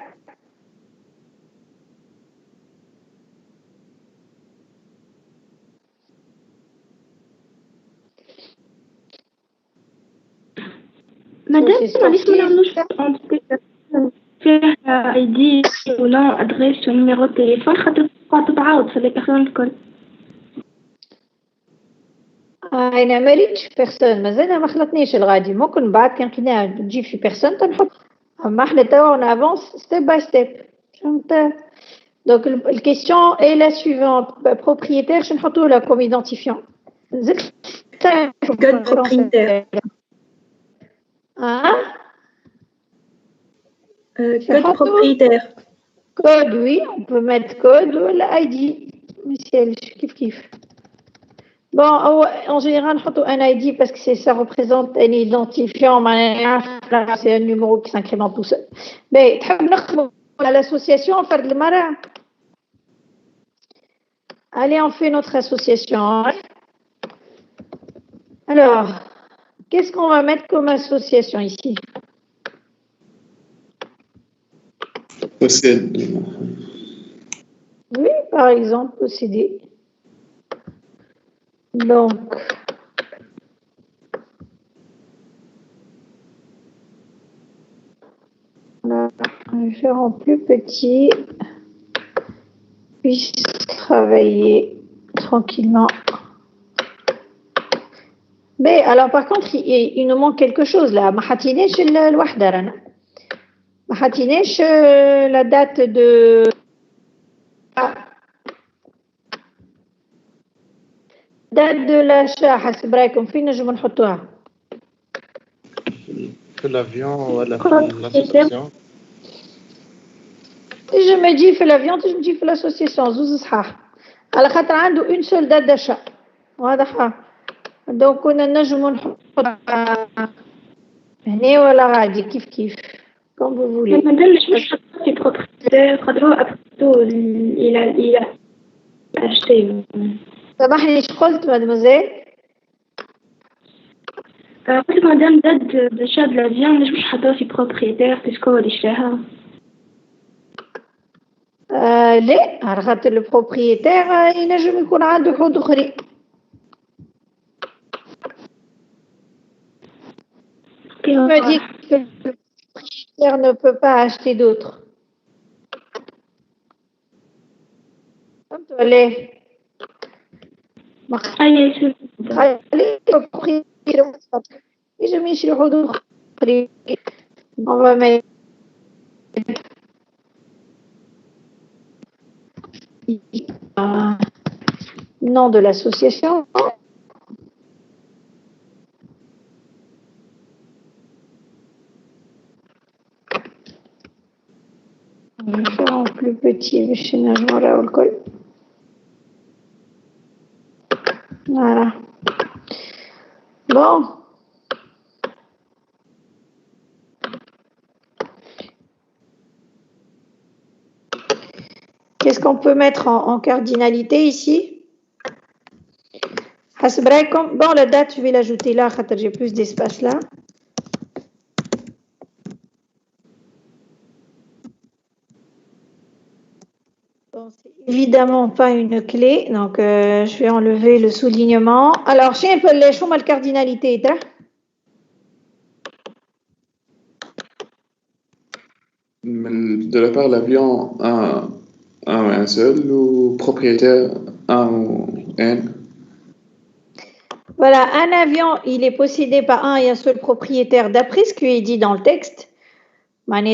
مادام معليش ما نعملوش فيه اي دي ولا ادريس ونيميرو تليفون خاطر تتعاود في لي بيرسون الكل. نعمل ايتش بيرسون مازال ما خلطنيش الغادي ممكن بعد كان قناع تجيب شي بيرسون تنحط اما احنا توا اون افونس ستيب باي ستيب فهمت. دونك الكيستيون اي لا سويفونت بروبريتير شنو نحطوا له كوم ايدنتيفيون زدت كود بروبريتير code propriétaire. Code, oui, on peut mettre code ou l'ID. Michel, kif. Bon, en général, on met un ID parce que ça représente un identifiant, c'est un numéro qui s'incrémente tout seul. Mais, à l'association, on fait le marin. Allez, on fait notre association. Alors, qu'est-ce qu'on va mettre comme association ici? Possède. Oui, par exemple, posséder. Donc, on va faire en plus petit, puisse travailler tranquillement. Mais alors, par contre, il nous manque quelque chose là. Mahatinesh الوحدة رانا. Mahatinesh la date de l'achat حسب رايكم فين نجمو نحطوها؟ في الافيون ولا في l'association؟ تيجي ما يجي في الافيون تيجي تجي في l'association زوز صحاح على خاطر عنده une seule date d'achat واضحة. دونك كنا نجمو نحطوها هنا ولا غادي كيف comme vous voulez. مادامش مش في بروبريتير خاطر il a acheté. سامحني ايش قلت مادموزيل؟ قلت مادام داد داشا د لافيون مش حاطوها في بروبريتير باسكو هو اللي شراها. لا على خاطر البروبريتير ينجم يكون عنده حدود اخرين. me dit que le propriétaire ne peut pas acheter d'autres. Allez. On va mettre nom de l'association. Je vais faire en plus petit, voilà. Bon. Qu'est-ce qu'on peut mettre en cardinalité ici? Bon, la date, je vais l'ajouter là, j'ai plus d'espace là. Bon, c'est évidemment pas une clé, donc je vais enlever le soulignement. Alors, je sais un peu les choses, la cardinalité. De la part de l'avion, un seul ou propriétaire, un ou un? Voilà, un avion, il est possédé par un et un seul propriétaire, d'après ce qui est dit dans le texte. Il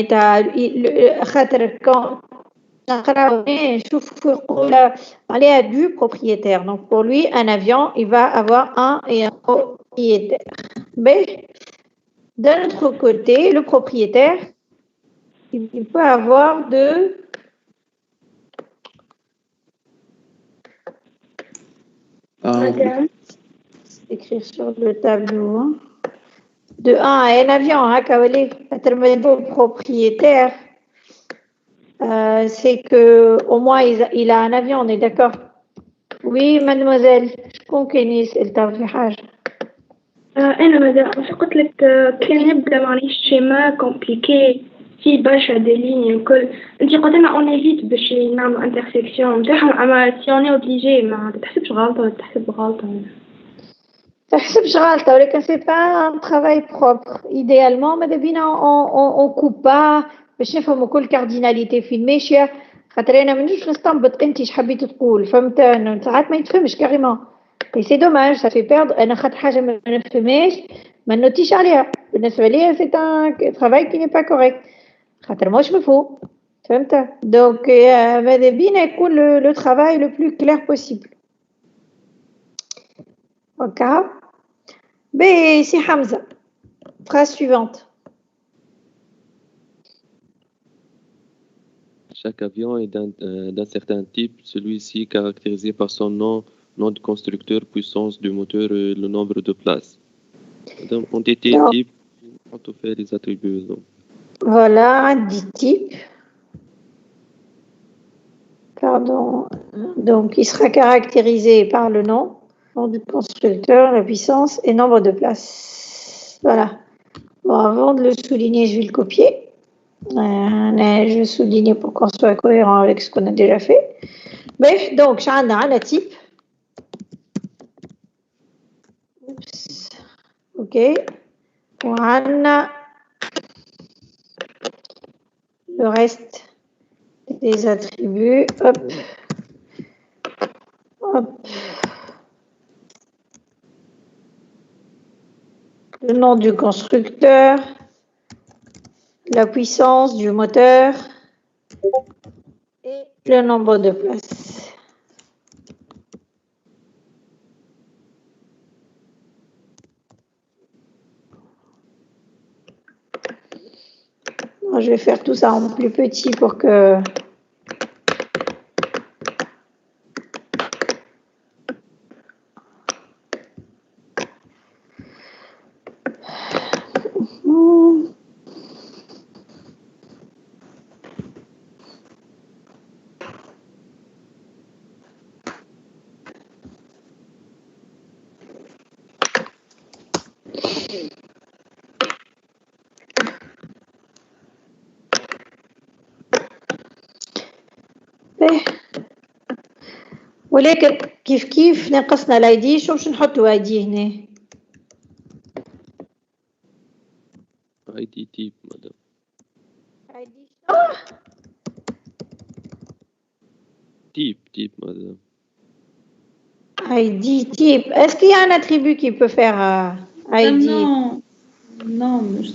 y a deux propriétaires. Donc, pour lui, un avion, il va avoir un et un propriétaire. Mais, d'un autre côté, le propriétaire, il peut avoir deux. Écrire sur le tableau. De un, un avion, le propriétaire, c'est que au moins il a un avion, on est d'accord? Oui, mademoiselle, je connais le tableau. أنا ماذا قلت لك كان يبدا معناها شيما كومبليكي في برشا دي لين الكل انت قلت لنا اون ايفيت باش نعملوا انترسيكسيون نتاعهم اما سي اون اوبليجي ما تحسبش غلطه ولا تحسب غلطه تحسبش غلطة ولكن سي با ان ترافاي بروبر ايديالمون ماذا بينا اون كوبا باش نفهموا كل كارديناليتي فين ماشيه خاطر انا منيش نستنبط انت اش حبيت تقول فهمت ساعات ما يتفهمش كاريمون اي سي دوماج سا في بيرد انا خاطر حاجه ما نفهمهاش ما نوتيش عليها بالنسبه ليا سي ان ترافاي كي ني با كوريكت خاطر مش مفهوم فهمت دونك ماذا بينا يكون لو ترافاي لو بلو كلير بوسيبل اوكي بي سي حمزه phrase suivante. Chaque avion est d'un certain type, celui-ci caractérisé par son nom de constructeur, puissance du moteur et le nombre de places. Donc, quantité, type, on te fait les attributs. Donc. Voilà, dit type. Pardon. Donc, il sera caractérisé par le nom du constructeur, la puissance et nombre de places. Voilà. Bon, avant de le souligner, je vais le copier. Je vais souligner pour qu'on soit cohérent avec ce qu'on a déjà fait. Bref, donc, j'ai un type. Oups. OK. On a le reste des attributs. Hop. Hop. Le nom du constructeur, la puissance du moteur et le nombre de places. Bon, je vais faire tout ça en plus petit pour que... ولكن كيف نقصنا الايدي شو باش نحطوا ايدي هنا ايدي تيب مدام ايدي تيب مدام ايدي تيب est-ce qu'il y a un attribut qui peut faire ID non مش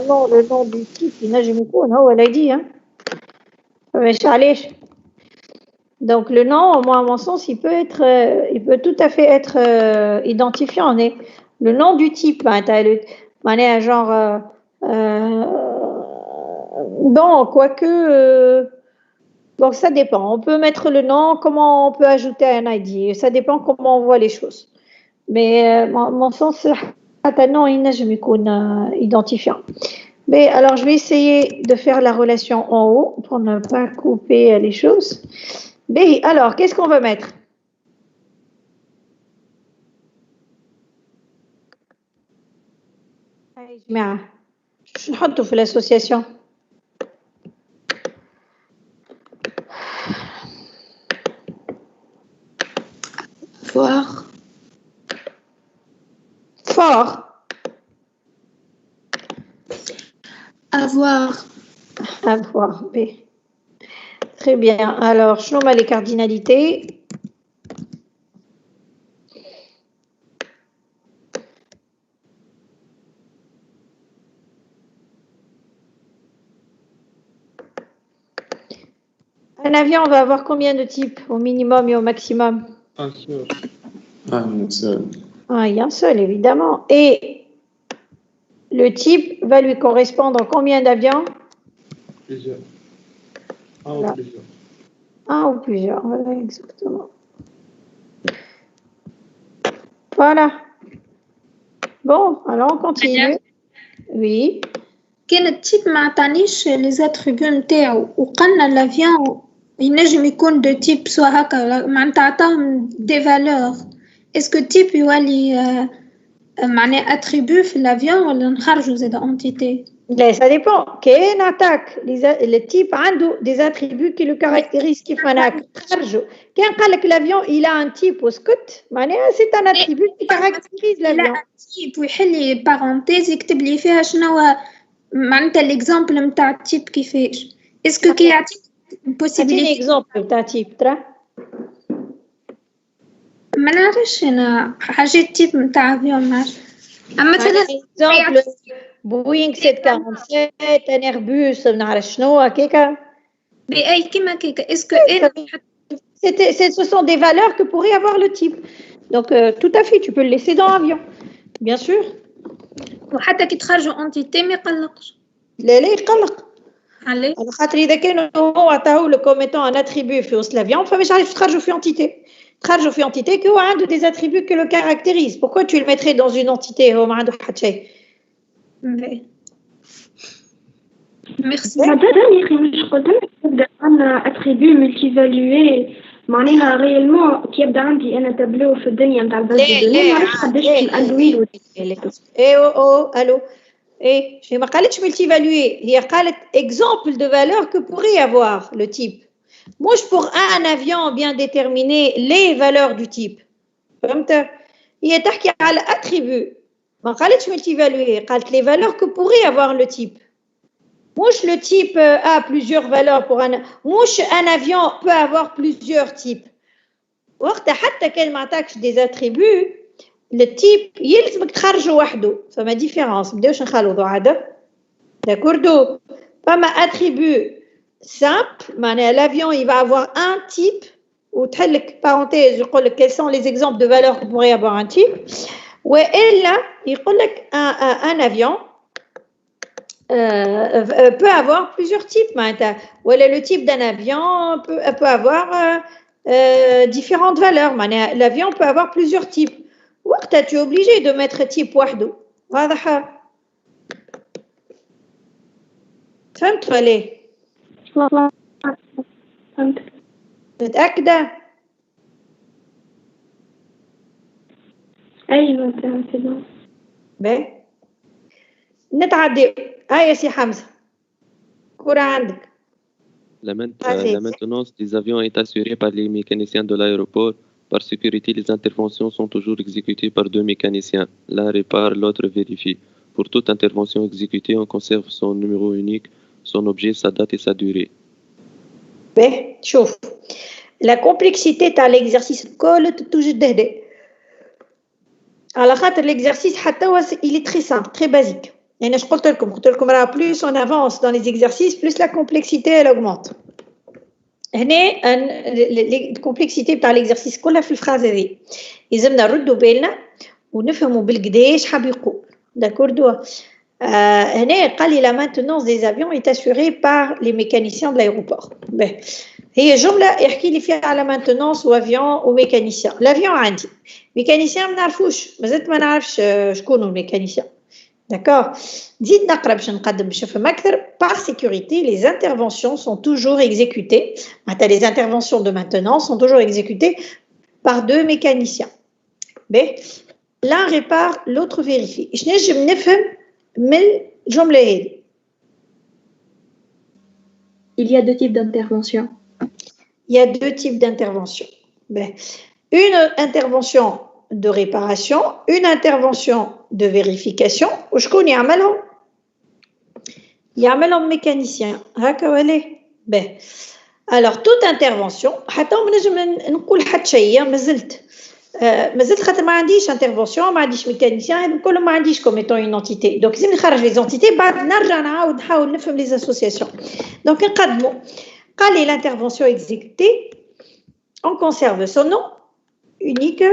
non le nom du type ينجم يكون هو الايدي مش علاش Donc le nom, moi à mon sens, il peut tout à fait être identifiant. Le nom du type, genre bon, quoique donc ça dépend. On peut mettre le nom, comment on peut ajouter un ID. Ça dépend comment on voit les choses. Mais mon sens, non, il n'a jamais identifiant. Mais alors je vais essayer de faire la relation en haut pour ne pas couper les choses. Bé, alors, qu'est-ce qu'on va mettre? Allez, je vais mettre l'association. Fort. Fort. Avoir. Avoir, B. Très bien. Alors, je nomme les cardinalités. Un avion, on va avoir combien de types au minimum et au maximum? Un seul. Ah, il y a un seul, évidemment. Et le type va lui correspondre à combien d'avions? Plusieurs. Voilà. Un ou plusieurs, voilà, exactement. Voilà. Bon, alors on continue. Oui. كان التيب ما عطانيش لي زاتريبيو نتاعو وقلنا لافيون ينجم يكون دو تيب سوا هكا معناتها عطاهم دي فالور اسكو تيب يولي معناه attribut في l'avion ولا نخرجوا زاد entité؟ لا ça dépend. كاين attaque le type عنده des attributs qui le caractérisent كيف هناك تخرجوا. كان قال لك l'avion il a un type وسكت معناها c'est un attribut qui caractérise l'avion. لا type ويحل لي parenthèse يكتب لي فيها شنو معناتها l'exemple نتاع التيب كيفاش. اسكو كي يعطيك possibilité. اعطيني exemple نتاع type ترى. ما نعرفش أنا حاجات تيب نتاع avion ما نعرفش. أما مثلا exemple بوينغ 747 ان ايربوس ما نعرف شنو هكاكا. بأي كيما كيكا اسكو ce sont des valeurs que pourrait avoir le type. Donc tout à fait tu peux le laisser dans l'avion bien sûr. وحتى كي تخرجوا entité ما يقلقش. لا يقلق. علاه؟ على خاطر إذا كانوا هو عطاهو لو comme étant un attribut في وسط l'avion فمش عارف تخرجوا في entité. تخرجوا في entité que هو عنده des attributs que le caractérisent. Pourquoi tu le mettrais dans une entité هو ما عنده حتى شيء. Merci. Madame, يا أخي مش قلت لك تبدأ عندنا attribut multivalué معناها réellement كي يبدأ عندي أنا تابلو في الدنيا نتاع الباز دوني ما نعرفش قداش الألوين الو ايه je ما قالتش multivalué هي قالت exemple de valeur que pourrait avoir le type. مش pour un avion bien déterminé les valeurs du type. فهمت؟ هي تحكي على attribut ما قالتش multivalué قالت les valeurs que pourrait avoir le type. Mouche, le type a plusieurs valeurs pour mouche, un avion peut avoir plusieurs types. وقت حتى كان ما عطاكش des attributs le type يلزمك تخرجه وحده. فما différence بداوش نخلطوا عادة. D'accord. فما attribut simple معناها l'avion il va avoir un type وتحلك parenthèse يقول لك quels sont les exemples de valeurs que pourrait avoir un type. وإلا يقول لك un avion peut avoir plusieurs types. Le type d'un avion peut avoir différentes valeurs. L'avion peut avoir plusieurs types. Tu es obligé de mettre type وحده. واضح؟ فهمت ولا؟ فهمت. متأكدة؟ أيوة فهمت. باهي نتعدي. يا سي حمزة كورة عندك. La maintenance des avions est assurée par les mécaniciens de l'aéroport. Par sécurité, les interventions sont toujours exécutées par deux mécaniciens. L'un répare, l'autre vérifie. Pour toute intervention exécutée, on conserve son numéro unique, son objet, sa date et sa durée. باهي شوف la complexité تاع l'exercice الكل توجد هدا على خاطر l'exercice حتى هو il est très simple très basique. يعني اش قلت لكم راه plus on avance dans les exercices plus la complexité elle augmente. هنا الكومبلكسيتي تاع l'exercice كلها في الفراز هذه لازمنا نردوا بالنا ونفهموا بالقداش حاب يقول. داكوردو. هنا قال لي la maintenance des avions est assurée par les mécaniciens de l'aéroport. هي جملة يحكي لي فيها على maintenance وافيون وميكانيسيان. لافيون عندي ميكانيسيان ما نعرفوش مازلت ما نعرفش شكون الميكانيسيان. D'accord. Dites نقرا باش نقدم باش نفهم أكثر. Par sécurité, les interventions sont toujours exécutées. Les interventions de maintenance sont toujours exécutées par deux mécaniciens. L'un répare, l'autre vérifie. Je نجم نفهم من الجملة هذه. Il y a deux types d'interventions. Il y a deux types d'interventions. Une intervention de réparation, une intervention de vérification. وشكون يعملهم؟ يعملهم mécanicien. هكا ولا؟ Alors toute intervention حتى ما نجم نقول حتى شيء مازلت خاطر ما عنديش intervention ما عنديش mécanicien هذو كلهم ما عنديش comme étant une entité. Donc لازم نخرج les entités بعد نرجع نحاول نفهم les associations. Donc نقدموا قال لي l'intervention exécutée on conserve son nom unique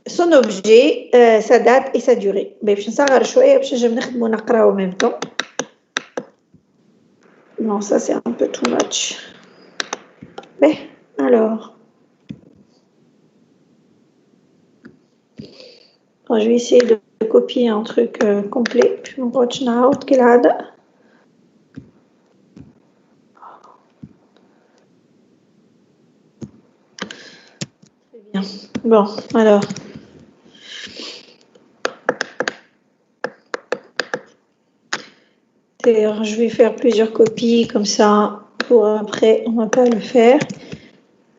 son objet, sa date et sa durée. باش نصغر شويه باش نجم نخدمو نقراو en même temps. Non, ça c'est un peu too much. Mais alors, je vais essayer de copier un truc complet. Je vais watch now كالعادة. Très bien. Bon, alors. D'ailleurs, je vais faire plusieurs copies comme ça pour après, on ne va pas le faire.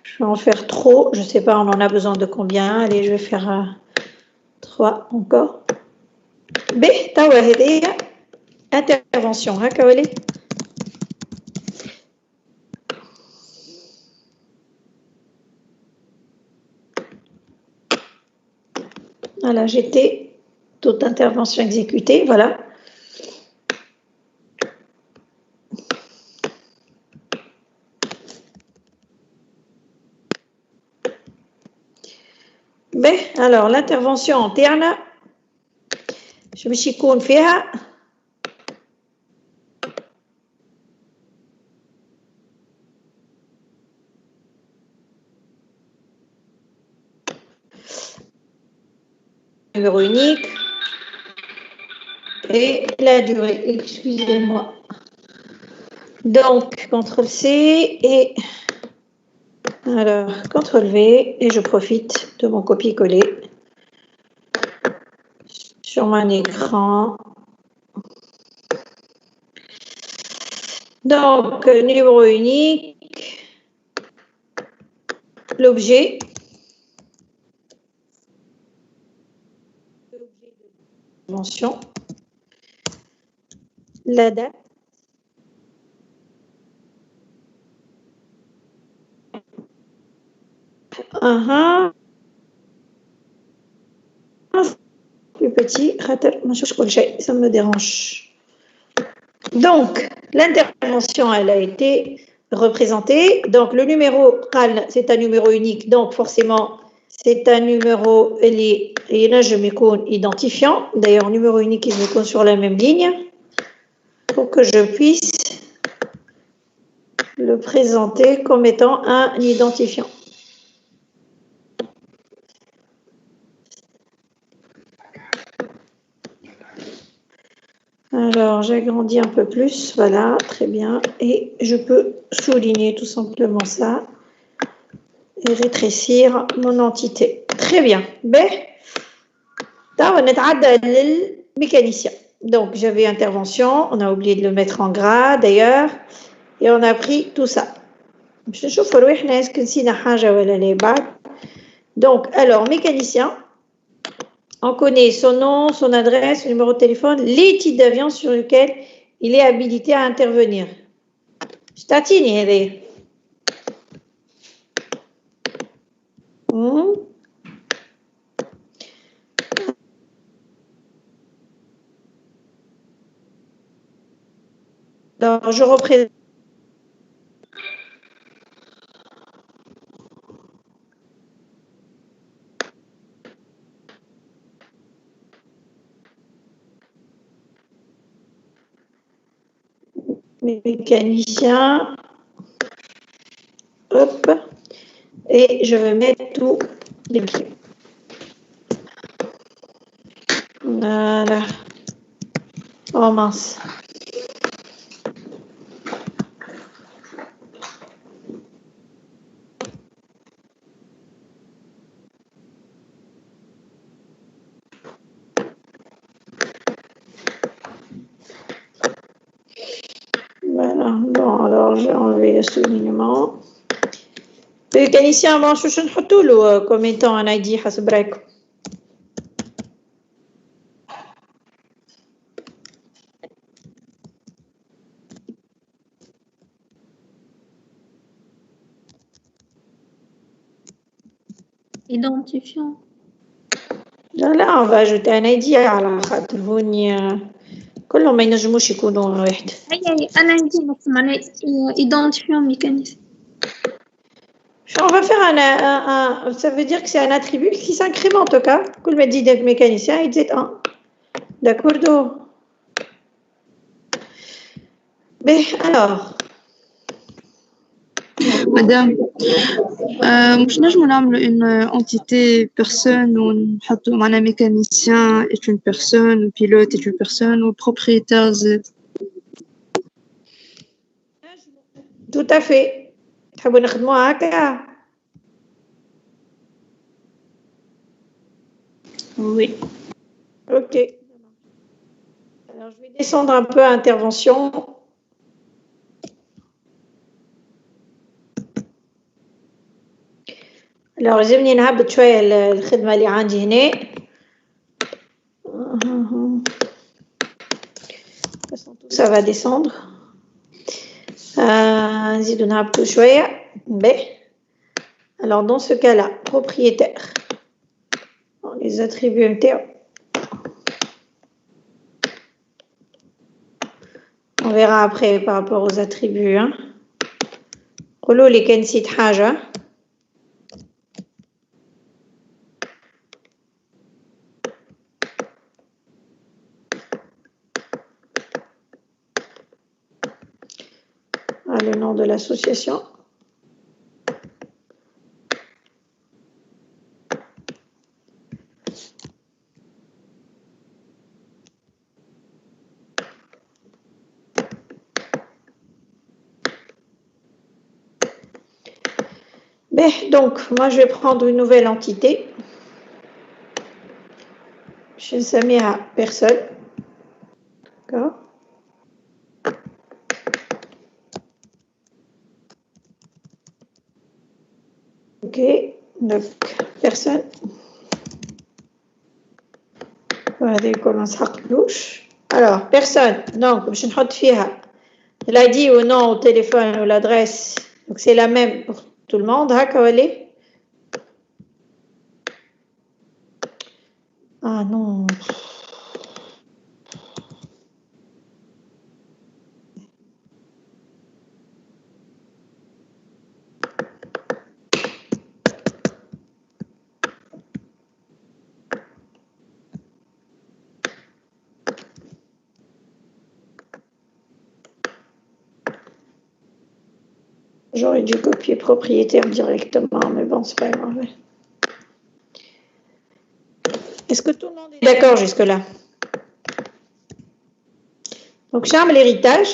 Je vais en faire trop. Je ne sais pas, on en a besoin de combien. Allez, je vais faire 3 encore. B, tawa هذه intervention. هكا ولي. Voilà, j'étais toute intervention exécutée. Voilà. Ben, alors l'intervention interne, je me suis confiée à numéro unique et la durée. Excusez-moi. Donc, CTRL-C et alors CTRL-V et je profite de mon copier-coller sur mon écran. Donc, numéro unique, l'objet, mention, la date, plus petit, ça me dérange. Donc, l'intervention, elle a été représentée. Donc, le numéro, c'est un numéro unique. Donc, forcément, c'est un numéro, et là, je m'écoute identifiant. D'ailleurs, numéro unique, il m'écoute sur la même ligne pour que je puisse le présenter comme étant un identifiant. Alors, j'agrandis un peu plus, voilà, très bien. Et je peux souligner tout simplement ça et rétrécir mon entité. Très bien. B. On est mécanicien. Donc, j'avais intervention, on a oublié de le mettre en gras d'ailleurs, et on a pris tout ça. Donc, alors, mécanicien, on connaît son nom, son adresse, son numéro de téléphone, les types d'avions sur lesquels il est habilité à intervenir. Statini, هذه. Donc, je représente. Mécanicien. Hop. Et je vais mettre tous les pieds. Voilà. Oh mince. Voilà. Bon, alors j'ai enlevé le soulignement. Le mécanicien, bon, je vais نحطوا له comme étant un ID حسب رايكم. Identifiant. Là, on va ajouter un ID على خاطر هوني كلهم ما ينجموش يكونوا واحد. أي أنا عندي نفس معناه identifiant mécanicien. On va faire ça veut dire que c'est un attribut qui s'incrémente au cas. Comme me dit le mécanicien, il dit 1. D'accord. Mais alors. Madame, مش نجمو نعملوا une entité personne ونحطوا معنا mécanicien est une personne, pilote est une personne ou propriétaire Z. Tout à fait. تحبوا نخدموها هكا؟ Oui. Ok. Alors je vais descendre un peu à intervention. Alors, لازمني نهبط شوية الخدمة اللي عندي هنا. Ça va descendre. نزيدو نهبطو شوية. Alors, dans ce cas-là, propriétaire. Les attributs MTO. On verra après par rapport aux attributs. قولوا لي كان نسيت حاجة. Le nom de l'association. Donc, moi, je vais prendre une nouvelle entité. Je ne mets à personne. D'accord. Ok, donc personne. Voilà, commence à louche. Alors, personne. Donc, je ne fiha l'ID ou nom au téléphone ou l'adresse. Donc, c'est la même pour tout le monde. Ah non. J'aurais dû copier propriétaire directement, mais bon, c'est pas grave. Est-ce que tout le monde est d'accord jusque-là? Donc, j'aime l'héritage.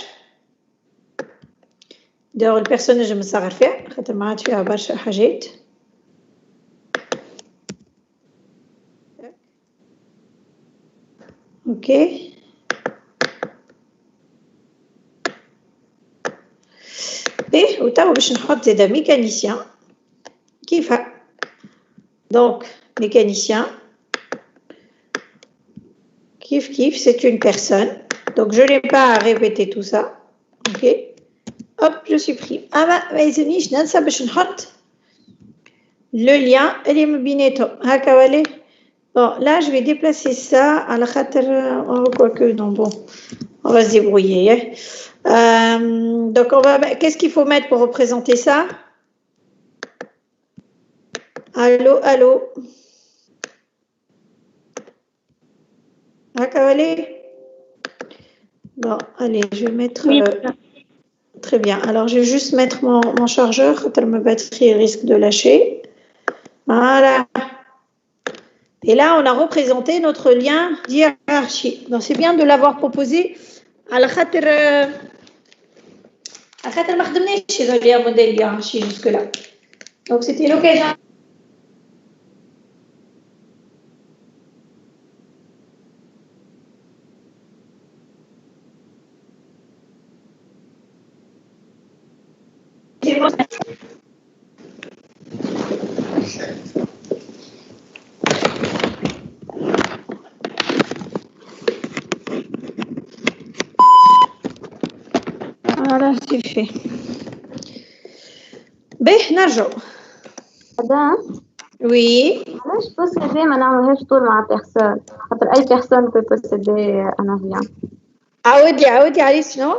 D'ailleurs, le personnage, je me sers à faire. Je vais faire حاجات. Ok. Et وتوا باش نحط زاده mécanicien. كيف donc mécanicien. Kif, c'est une personne. Donc, je n'ai pas à répéter tout ça. Ok. Hop, je supprime. Ah bah, je n'ai pas le lien. Bon, là, je vais déplacer ça à la khater. Quoique, non, bon. On va se débrouiller. Donc, qu'est-ce qu'il faut mettre pour représenter ça? Allô, allô. Bon, allez, je vais mettre... très bien. Alors, je vais juste mettre mon chargeur. Ma batterie risque de lâcher. Voilà. Et là, on a représenté notre lien d'hierarchie. Donc, c'est bien de l'avoir proposé. À la khater... ما خدمناش le modèle hiérarchie jusque-là. Donc, c'était l'occasion. Voilà, c'est fait. نرجع. Oui. علاش posséder ما نعملهاش طول مع personne خاطر أي personne peut posséder un avion. عاودي علي شنو؟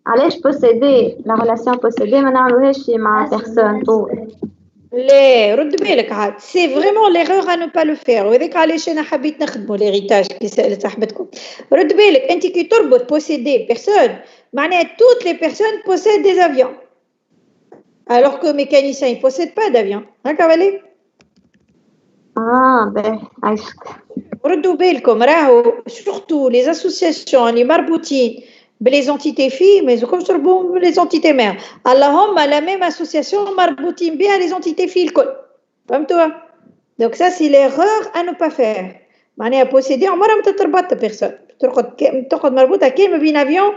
علاش posséder la relation posséder ما نعملوهاش مع personne طول. لا رد بالك عاد سي فريمون ليغور ا نو با لو فير وهذاك علاش انا حبيت نخدموا ليغيتاج كي سالت صاحبتكم رد بالك انت كي تربط بوسيدي بيرسون معناها توت لي بيرسون بوسيد دي افيون alors que mécanicien il possède pas d'avion هكا بالي باهي عايشك ردوا بالكم راهو surtout les associations اللي مربوطين les entités filles, mais comme sur les entités mères. Allahumma, la même association marboutine bien les entités filles. Comme toi. Donc ça, c'est l'erreur à ne pas faire. Mani à posséder, on va te terbat ta personne. تقعد مربوطة كي ما بين avion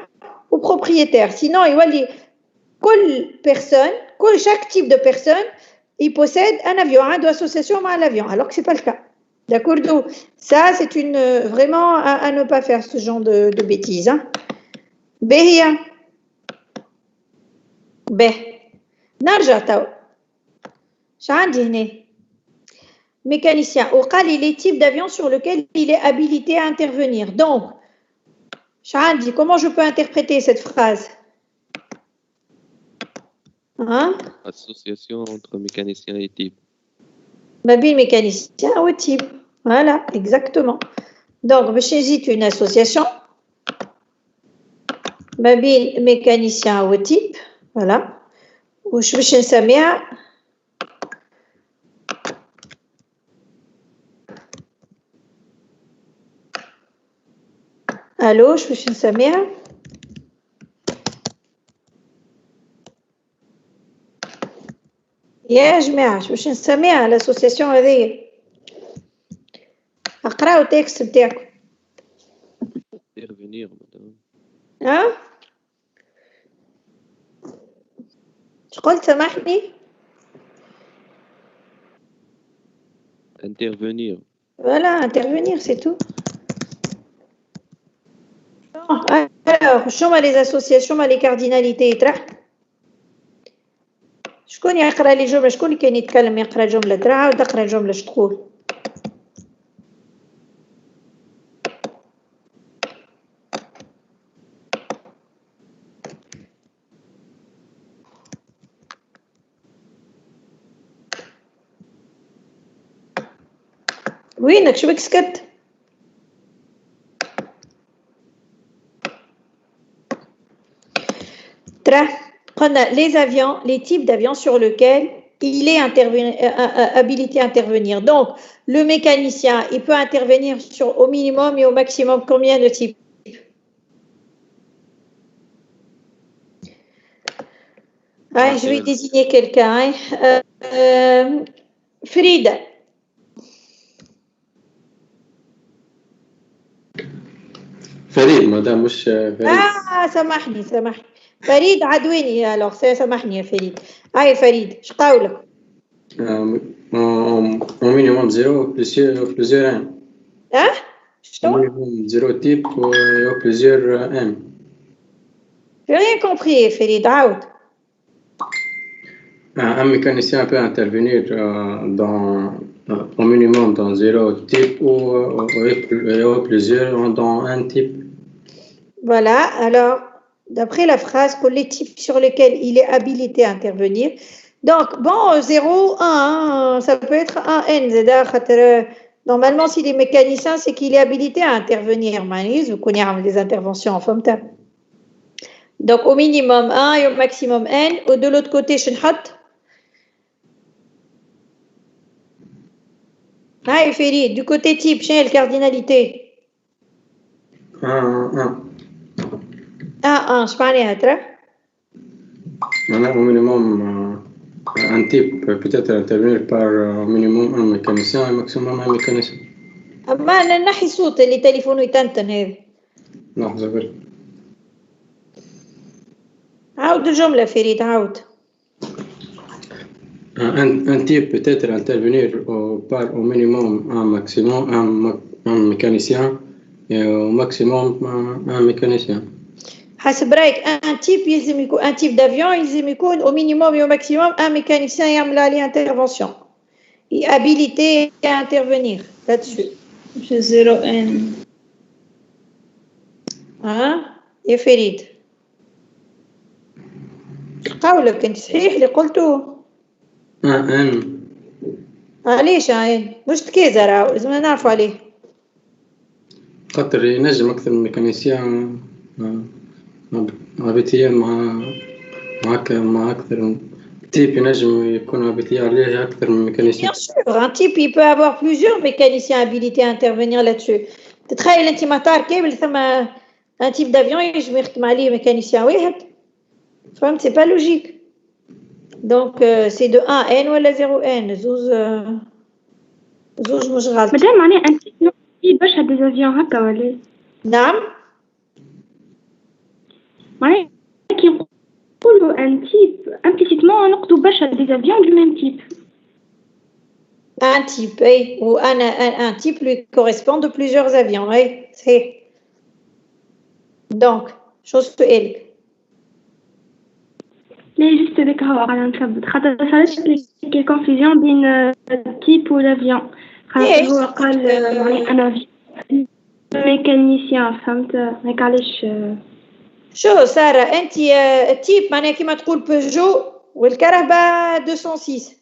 ou propriétaire. Sinon, chaque type de personne, il possède un avion, une association à l'avion, alors que ce n'est pas le cas. D'accord? Donc, ça, c'est vraiment à ne pas faire ce genre de bêtises. Hein? Béhia. نرجع تو. شو عندي هنا؟ Mécanicien. Au cas, il est type d'avion sur lequel il est habilité à intervenir. Donc, Chandi, comment je peux interpréter cette phrase? Hein? Association entre mécanicien et type. Babi, mécanicien ou type. Voilà, exactement. Donc, j'hésite une association. Babi, mécanicien ou type. Voilà. Ou je vais Samia. Allô, je suis Samia. يا جماعة باش نسميها الاسوسياسيون هذه اقراو التكست بتاعكم. Intervenir, madame. ها اش قلت سامحني؟ Intervenir. Voilà, intervenir, c'est tout. Alors, شنو هما les associations هما les cardinalités ترى؟ شكون يقرا لي جمله؟ شكون اللي كاين يتكلم يقرا جمله ترى؟ عاود اقرا الجمله اش تقول. وينك شبك سكت؟ ترى قلنا les avions, les types d'avions sur lesquels il est habilité à intervenir. Donc, le mécanicien, il peut intervenir sur au minimum et au maximum combien de types? Ouais, je vais désigner quelqu'un. Frida. فريد مدام مش فريد. سامحني فريد عدواني alors سامحني يا فريد. هاي فريد اش قولك؟ au minimum 0 plusieurs M. شنو؟ Au minimum 0 type ou plusieurs M. J'ai rien compris فريد عاود. Un mécanicien peut intervenir au minimum dans 0 type ou plusieurs dans un type. Voilà, alors, d'après la phrase, pour les types sur lesquels il est habilité à intervenir. Donc, bon, 0, 1, ça peut être un N. Normalement, s'il est mécanicien, c'est qu'il est habilité à intervenir. Vous connaissez des interventions en forme. Donc, au minimum 1 et au maximum N. Ou de l'autre côté, je Hi, Ferry, du côté type, chez la cardinalité. 1. 1, je parlais à toi. Au minimum, un type peut peut-être intervenir par au minimum un mécanicien et maximum un mécanicien. أما نحي صوت اللي تليفونه يتنتن هذا. لحظة بس. عاود الجملة فريد عاود. Un type peut être intervenir par au minimum un maximum un mécanicien et au maximum un mécanicien. حسب رايك un type يلزم يكون un type d'avion يلزم يكون au minimum et au maximum un mécanicien يعمل عليه intervention. Il est habilité à intervenir là-dessus. C'est 0N. يا فريد. قولك انت صحيح اللي قلته. N. ليش مش تكيزة راهو لازم نعرفوا عليه. خاطر ينجم أكثر من ميكانيسيان هابيتيان مع أكثر تيب ينجم يكون هابيتيان عليه أكثر من ميكانيسيان. Bien sûr, un type il peut avoir plusieurs mécaniciens habilités à intervenir là-dessus. تتخيل أنت مطار كامل ثم un type d'avion يجم يخدم عليه ميكانيسيان واحد. فهمت c'est pas logique. Donc c'est de 1N ولا 0N زوج مش غلط. مادام معناها انت باش هاد ديزافيون هكا ولا نعم معناها كي نقولوا ان تيب امبليسيتمون نقصدوا برشا دي افيون دو ميم تيب. Un type, oui, ou un type lui correspond de plusieurs avions, oui, c'est. Donc, chose que elle. لا جست هذاك هو على نثبت خاطر صارت لي كونفيزيون بين التيب والافيون خاطر هو قال معني انا ميكانيسيان فهمت هيك علاش. شو سارة انت تيب معناها كيما تقول بيجو والكرهبة 206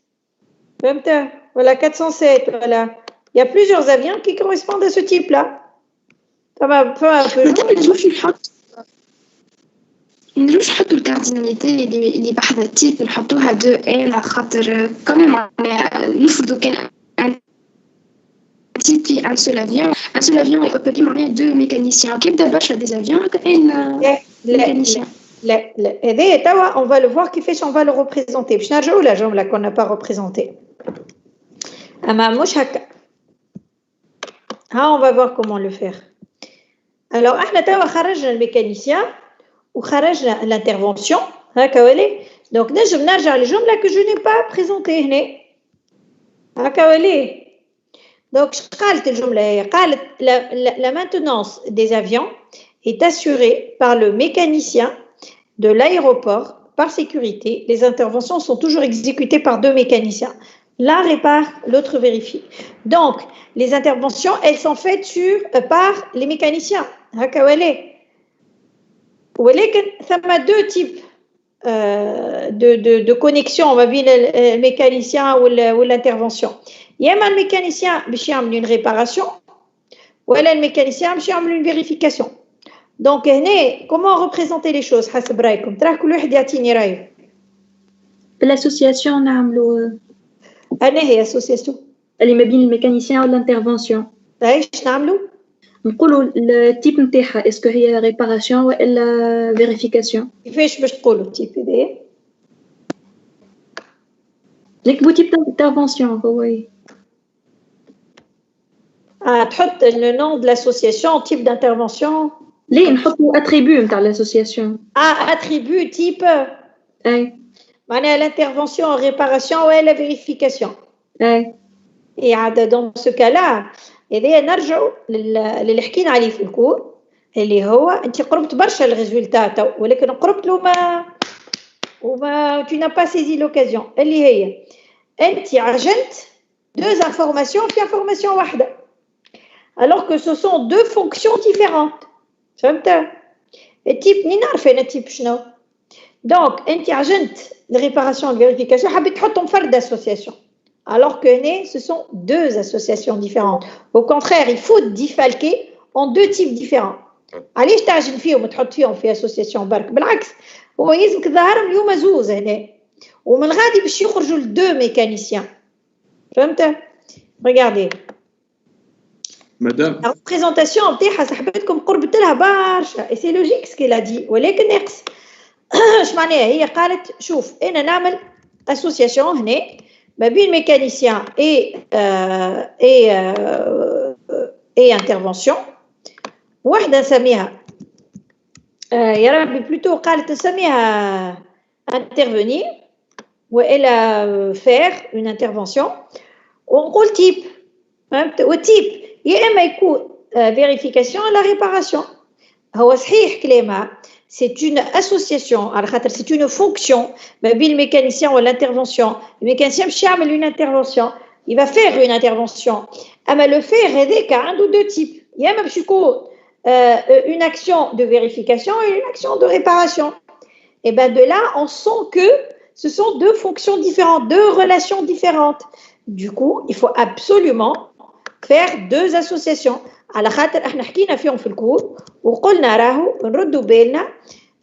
فهمت ولا 407 ولا il y a plusieurs avions qui correspondent à ce type là. فما بيجو نروح نحطوا الكارديناليتي اللي بحذا التيب نحطوها 2 على خاطر كمان معناها نفرضوا كان type qui un seul avion il peut dire معناها 2 mécaniciens كي يبدا برشا دي افيون كاين mécanicien. لا هذا توا on va le voir كيفاش on va le représenter باش نرجعوا لا جملة qu'on n'a pas représentée اما مش هكا ها on va voir comment le faire. alors احنا توا خرجنا الميكانيسيان وخرجنا l'intervention هكا ولي donc نجم نرجع للجملة que je n'ai pas présentée هنا هكا ولي. donc قالت الجملة هي قالت la maintenance des avions est assurée par le mécanicien de l'aéroport par sécurité. Les interventions sont toujours exécutées par 2 mécaniciens. L'un répare, l'autre vérifie. Donc, les interventions, elles sont faites par les mécaniciens. هكا ولي. ولكن ثم 2 types de connexion ما بين الميكانيسيان والintervention. يا اما الميكانيسيان باش يعمل une réparation ولا الميكانيسيان باش يعمل une vérification. donc هنا comment représenter les choses حسب رايكم؟ ترى كل واحد يعطيني رايه. بالاسوسياسيون نعملوا انا هي اسوسياسيون اللي ما بين الميكانيسيان والانترفونسيون. ايش نعملوا؟ نقولوا التيب نتاعها اسكو هي ريباراسيون ولا فيريفيكاسيون. كيفاش باش تقولوا التيب هذا؟ نكتبوا تيب d'intervention هو. تحط le nom de l'association type d'intervention. ليه نحطوا attribut نتاع l'association. attribut type. اي معناها l'intervention réparation ولا vérification. اي عاد dans ce cas là هذا نرجعوا اللي حكينا عليه في الكور اللي هو انت قربت برشا الريزولتا ولكن قربت له وما tu n'as pas saisi l'occasion اللي هي انت عجنت 2 informations في information واحده alors que ce sont 2 fonctions différentes. فهمت؟ التيب ني نعرف انا التيب شنو. donc انت عجنت الريباراسيون والفيريفيكاسيون حبيت تحطهم فرد association alors que ce sont 2 associations différentes. Au contraire, il faut défalquer en 2 types différents. علاش تعجن فيهم وتحط فيهم في association برك؟ بالعكس هو يلزمك ظهرهم اليوم زوز هنا ومن غادي باش يخرجوا ل 2 mécaniciens. فهمت؟ regardez. مدام la représentation نتاعها صاحبتكم قربت لها برشا et c'est logique ce qu'elle a dit ولكن ناقص. اش معناها؟ هي قالت شوف انا نعمل association هنا ما بين mécanicien et intervention. واحدة نسميها يا ربي بلوتو قالت نسميها intervenir وإلا faire une intervention ونقول type. فهمت؟ والتيب يا إما يكون vérification ولا réparation. هو صحيح كلامها c'est une association على خاطر c'est une fonction ما بين الميكانيسيان والintervention. الميكانيسيان باش يعمل une intervention il va faire une intervention اما le faire هذاك عنده 2 types يا اما باش يكون une action de vérification et une action de réparation. Et ben de là on sent que ce sont 2 fonctions différentes, 2 relations différentes. Du coup il faut absolument faire 2 associations. على خاطر احنا حكينا فيهم في الكور وقلنا راهو نردوا بالنا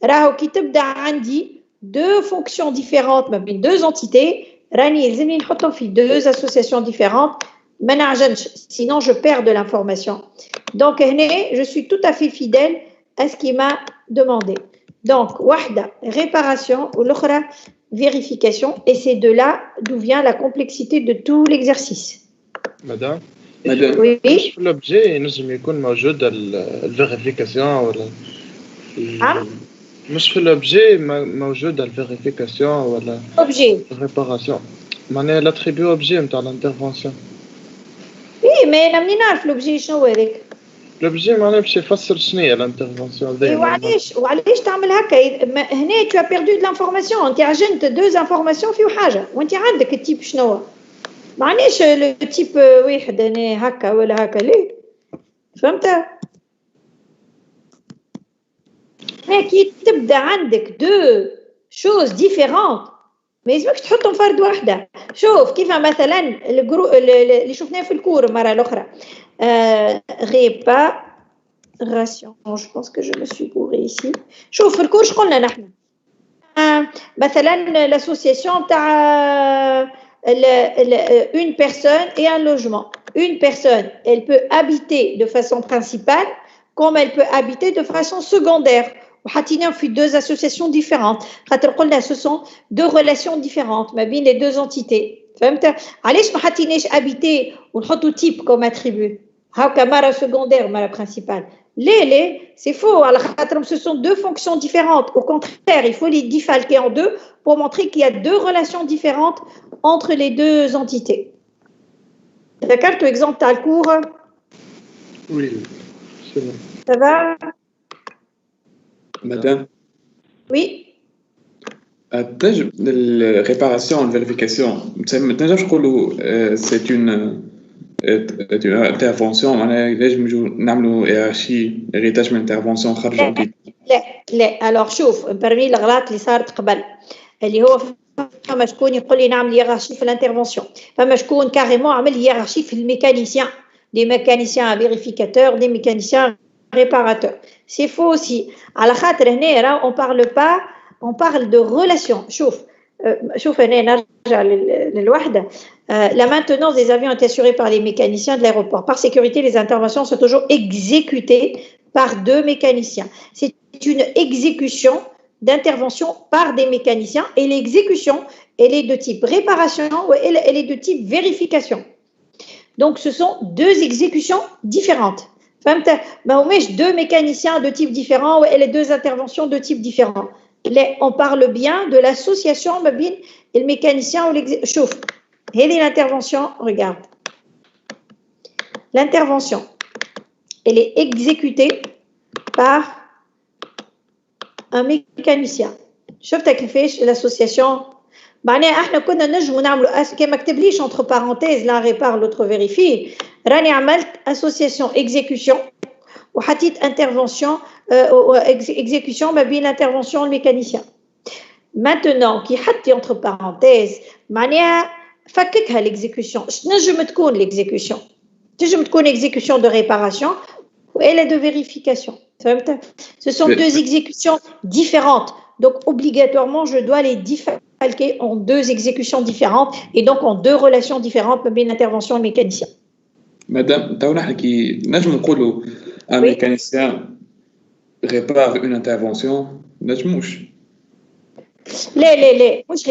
راهو كي تبدا عندي 2 fonctions différentes ما بين 2 entités راني يلزمني نحطهم في 2 associations différentes ما نعجنش sinon je perds de l'information. Donc هنا je suis tout à fait fidèle à ce qu'il m'a demandé. Donc واحدة réparation والأخرى vérification et c'est de là d'où vient la complexité de tout l'exercice. Madame مادام Oui. مش في l'objet ينجم يكون موجود الفيريفيكاسيون ولا مش في l'objet موجود الفيريفيكاسيون ولا Objet. الريباراسيون معناها l'attribut objet نتاع l'intervention. Oui, mais أنا منين نعرف l'objet شنو هو هذاك؟ l'objet معناها باش يفسر شنو هي l'intervention. إيه وعلاش تعمل هكا؟ هنا tu as perdu de l'information، أنت عجنت deux informations في حاجة، وأنت عندك التيب شنو هو؟ معناش لو تيب واحد أنا هكا ولا هكا ليه؟ فهمت؟ كي تبدا عندك دو شوز ديفيرونت ما يلزمكش تحطهم فرد واحده. شوف كيف مثلا اللي شفناه في الكور المره الاخرى ريباراسيون. جو بونس كو جو مي سوي بوري ايسي. شوف في الكور قلنا نحن مثلا l'association تاع une personne et un logement. Une personne, elle peut habiter de façon principale comme elle peut habiter de façon secondaire. وحطيناهم في deux associations différentes. خاطر قلنا ce sont deux relations différentes ما بين les deux entités. فهمت؟ علاش ما حطيناش habiter ونحطوا type comme attribut هاكا مرة secondaire مرة principale؟ ليه c'est faux. على خاطر ce sont deux fonctions différentes. Au contraire, il faut les défalquer en deux pour montrer qu'il y a deux relations différentes entre les deux entités. D'accord? Tout exemple t'as le cours. Oui, c'est bon. Ça va? Madame. Oui. تنجم الريباراسيون الفيريفيكاسيون ما تنجمش نقولوا c'est une intervention معناها لازم نجوا نعملوا هيرارشي هيريتاج من انترفونسيون خارج لا الوغ شوف برمي الاغلاط اللي صارت قبل اللي هو فما شكون يقول لي نعمل هيرارشي في الانترفونسيون، فما شكون كاريمون عمل هيرارشي في الميكانيسيان، دي ميكانيسيان فيريفيكاتور دي ميكانيسيان ريباراتور. سي فو سي على خاطر هنا راه اون بارل با on parle de relation. شوف هنا نرجع للوحدة. La maintenance des avions est assurée par les mécaniciens de l'aéroport. Par sécurité, les interventions sont toujours exécutées par deux mécaniciens. C'est une exécution d'intervention par des mécaniciens et l'exécution, elle est de type réparation ou elle est de type vérification. Donc, ce sont deux exécutions différentes. ما هماش deux mécaniciens de type différent ou les deux interventions de type différent. On parle bien de l'association ما بين الميكانيسيان و شوف هذه l'intervention. Regarde, l'intervention elle est exécutée par un mécanicien. شفت كيفاش l'association معناها احنا كنا نجموا نعملوا كما كتبليش entre parenthèses l'un répare l'autre vérifie. راني عملت association exécution وحطيت intervention exécution ما بين l'intervention والميكانيسيان. Maintenant كي حطي entre parenthèses معناها فككها l'exécution. نجم تكون l'exécution تنجم تكون exécution de réparation ou elle est de vérification. فهمت؟ Ce sont deux exécutions différentes. Donc obligatoirement je dois les défalquer en deux exécutions différentes et donc en deux relations différentes ما بين l'intervention والميكانيسيان. Madame, tu as dit que un mécanicien répare une intervention. Je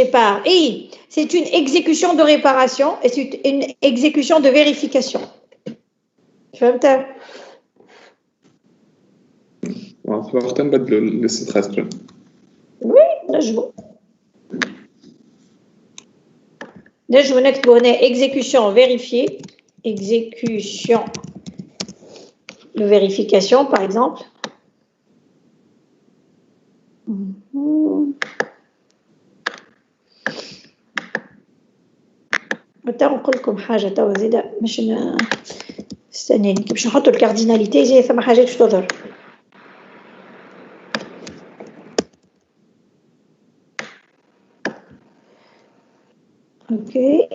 répare. C'est une exécution de réparation et c'est une exécution de vérification. Tu vois ça? Oui, je vous نكتبوا هنا exécution vérifiée, exécution de vérification par exemple. نقول لكم حاجه توا زيده مش استناني باش نحطوا الكارديناليتي زي ثم حاجات باش تظهر. اوكي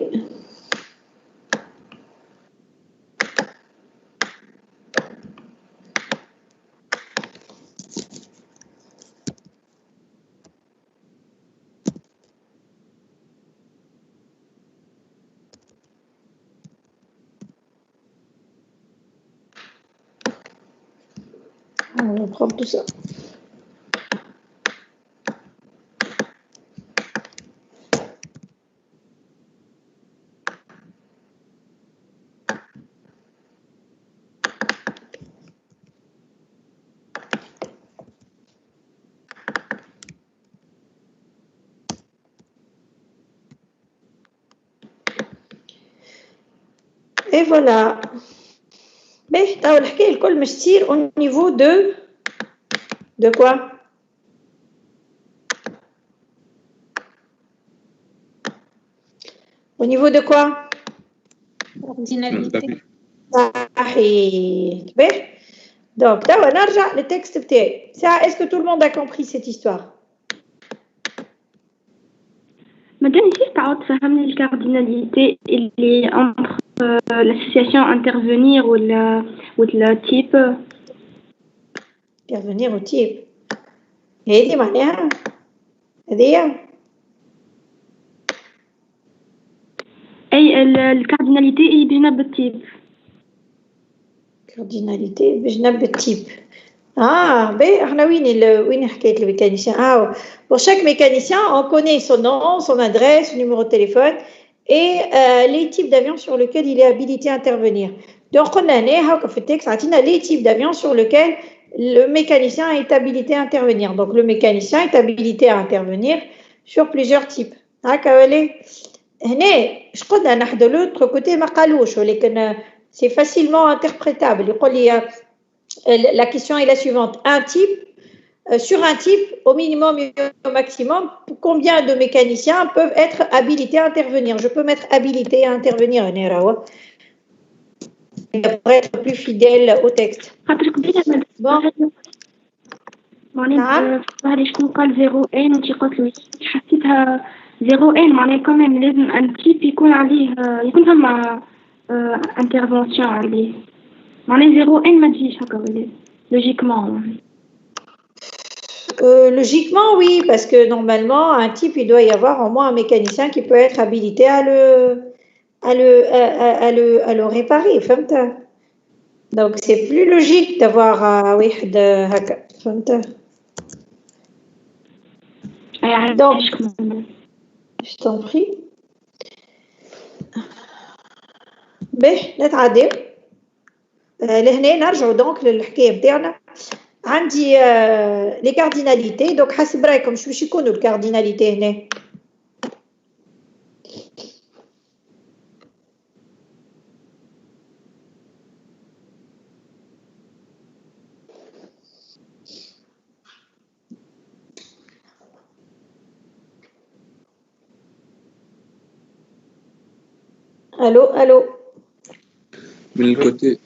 on va prendre tout ça. Et voilà. Mais t'as الحكاية الكل مش تصير au niveau de quoi? Au niveau de quoi? Ordinalité. صحيح. Donc, توا نرجع للتكست بتاعي. Est-ce que tout le monde a compris cette histoire? Madame, si تعاود تفهمني الكارديناليتي اللي entre l'association intervenir ou le type. Intervenir au type. هذه معناها هذه أي الكارديناليتي هي بجنب التيب. كارديناليتي بجنب التيب. Ben, وين حكاية le mécanicien? Pour chaque mécanicien, on connaît son nom, son adresse, son numéro de téléphone et les types d'avions sur lesquels il est habilité à intervenir. Donc, on a fait texte, les types d'avions sur lesquels le mécanicien est habilité à intervenir. Donc, le mécanicien est habilité à intervenir sur plusieurs types. De l'autre côté, c'est facilement interprétable. La question est la suivante. Sur un type, au minimum et au maximum, combien de mécaniciens peuvent être habilités à intervenir? Je peux m'être habilité à intervenir pour être plus fidèle au texte. Bon. معناها شكون قال 0 ان وانتي قلت لي حسيتها 0 ان معناها كمان لازم ان تيب يكون عليه يكون فما انترفونسيون عليه معناها 0 ان ما تجيش هكا ولا logiquement. Logiquement, oui, parce que normalement, un type, il doit y avoir au moins un mécanicien qui peut être habilité à le réparer. Donc, c'est plus logique d'avoir واحد هكا. فهمت؟ Donc, je t'en prie. نتعداو لهنا نرجعوا دونك للحكايه بتاعنا. عندي لي كارديناليتي. دونك حسب رايكم شو باش يكونوا الكارديناليتي هنا؟ الو من الكوتي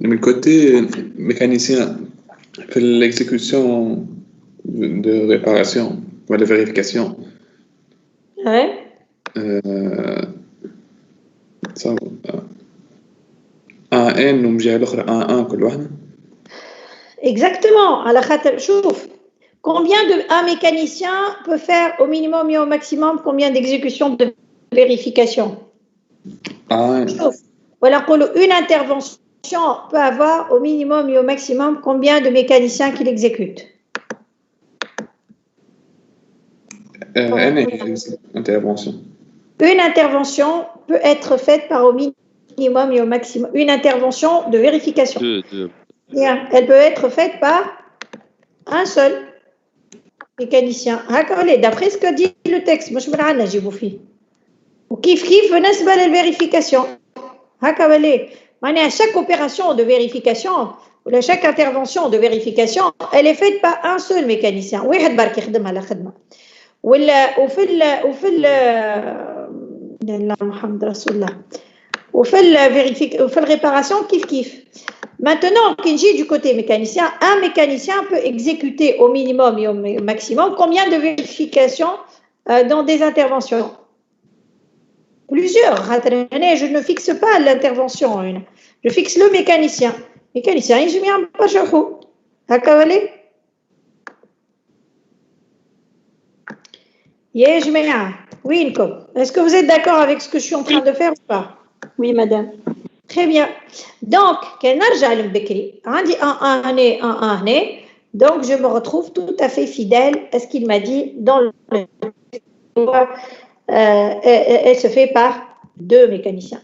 من الكوتي mécanicien في l'exécution de réparation ou de vérification. Ouais. Ça un ومجهة الأخرى un كل واحدة. Exactement. على خاطر شوف combien un mécanicien peut faire au minimum et au maximum combien d'exécutions de vérification? Voilà, une intervention peut avoir au minimum et au maximum combien de mécaniciens qui l'exécutent? Intervention. Une intervention peut être faite par au minimum et au maximum. Une intervention de vérification. Elle peut être faite par un seul mécanicien. D'après ce que dit le texte, مش من عندنا نجيبو فيه. وكيف بالنسبة للvérification. Chaque opération de vérification ou chaque intervention de vérification, elle est faite par un seul mécanicien. واحد برك يخدمها على خدمة. محمد رسول الله. وفي الréparation كيف. Maintenant, quand j'ai du côté mécanicien, un mécanicien peut exécuter au minimum et au maximum combien de vérifications dans des interventions? Plusieurs. Je ne fixe pas l'intervention. Je fixe le mécanicien. Mécanicien, je ne sais pas chaud. Est-ce que vous êtes d'accord avec ce que je suis en train de faire ou pas? Oui, madame. Très bien. Donc, donc je me retrouve tout à fait fidèle à ce qu'il m'a dit dans le elle se fait par deux mécaniciens.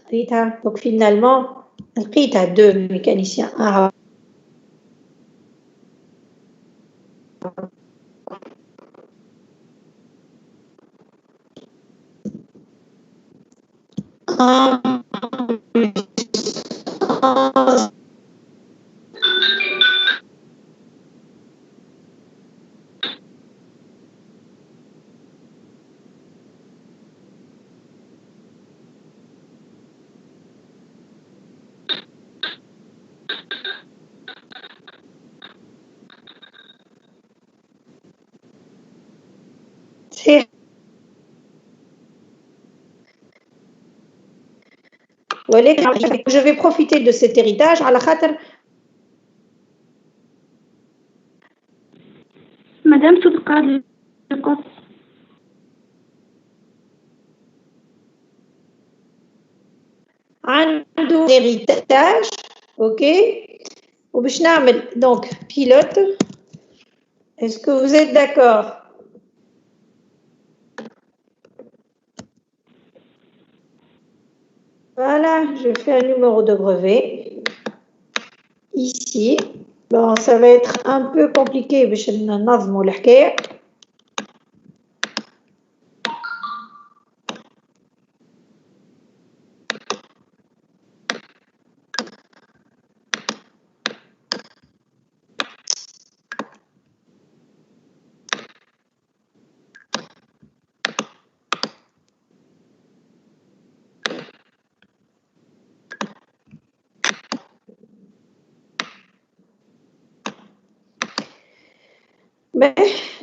Donc finalement, elle a deux mécaniciens. Je vais profiter de cet héritage à la khater. Madame Soudka, عنده héritage, ok. وباش نعمل donc pilote. Est-ce que vous êtes d'accord? Voilà, je fais un numéro de brevet ici. Bon, ça va être un peu compliqué باش ننظموا الحكاية.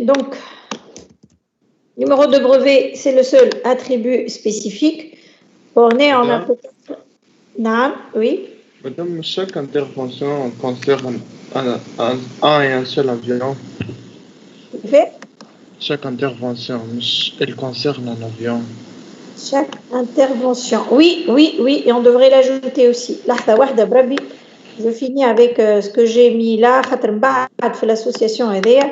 Donc, numéro de brevet, c'est le seul attribut spécifique. Borné en application. Non, oui. Madame, chaque intervention concerne un et un seul avion. Chaque intervention, elle concerne un avion. Chaque intervention. Oui, oui, oui, et on devrait l'ajouter aussi. Je finis avec ce que j'ai mis là. L'association EDEA.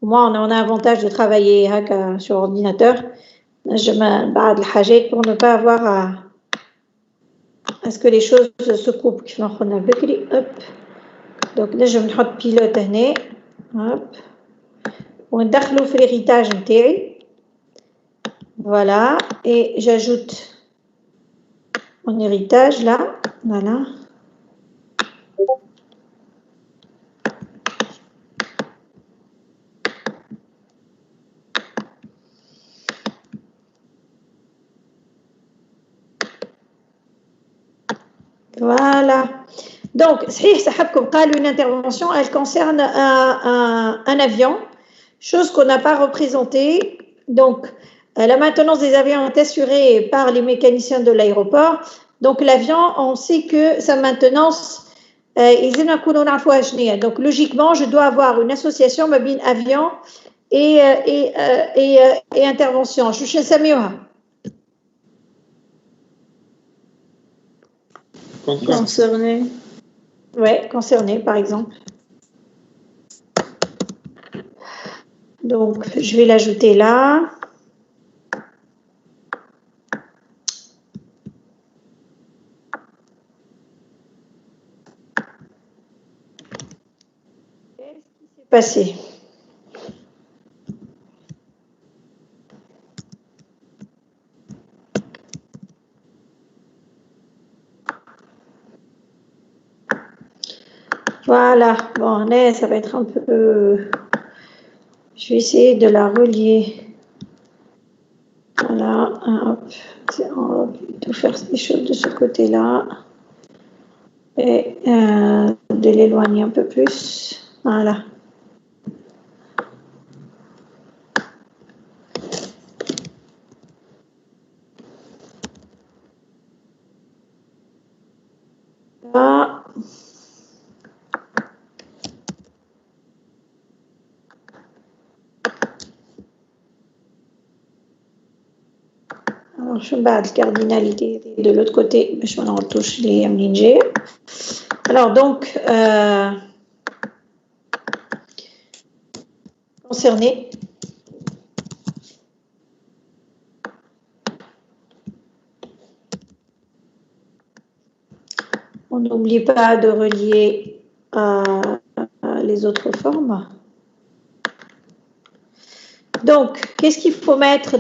Moi, on a un avantage de travailler sur ordinateur. Je me pour ne pas avoir à ce que les choses se coupent. Donc là, je vais mettre pilote هنا. Hop. وندخلوا في l'héritage نتاعي. Voilà, et j'ajoute mon héritage là. Voilà. Voilà. Donc, une intervention, elle concerne un avion, chose qu'on n'a pas représentée. Donc, la maintenance des avions est assurée par les mécaniciens de l'aéroport. Donc, l'avion, on sait que sa maintenance, donc logiquement, je dois avoir une association mobile avion et intervention. Je suis Samioha. Concerné. Oui, concerné, par exemple. Donc, je vais l'ajouter là. Qu'est-ce qui s'est passé? Voilà, bon, là, ça va être un peu... Je vais essayer de la relier. Voilà, hop. On va plutôt faire les choses de ce côté-là. Et de l'éloigner un peu plus. Voilà. Là. Alors, je bats la cardinalité de l'autre côté. Je vais en retouche les MNG. Alors, donc, concerné. On n'oublie pas de relier les autres formes. Donc, qu'est-ce qu'il faut mettre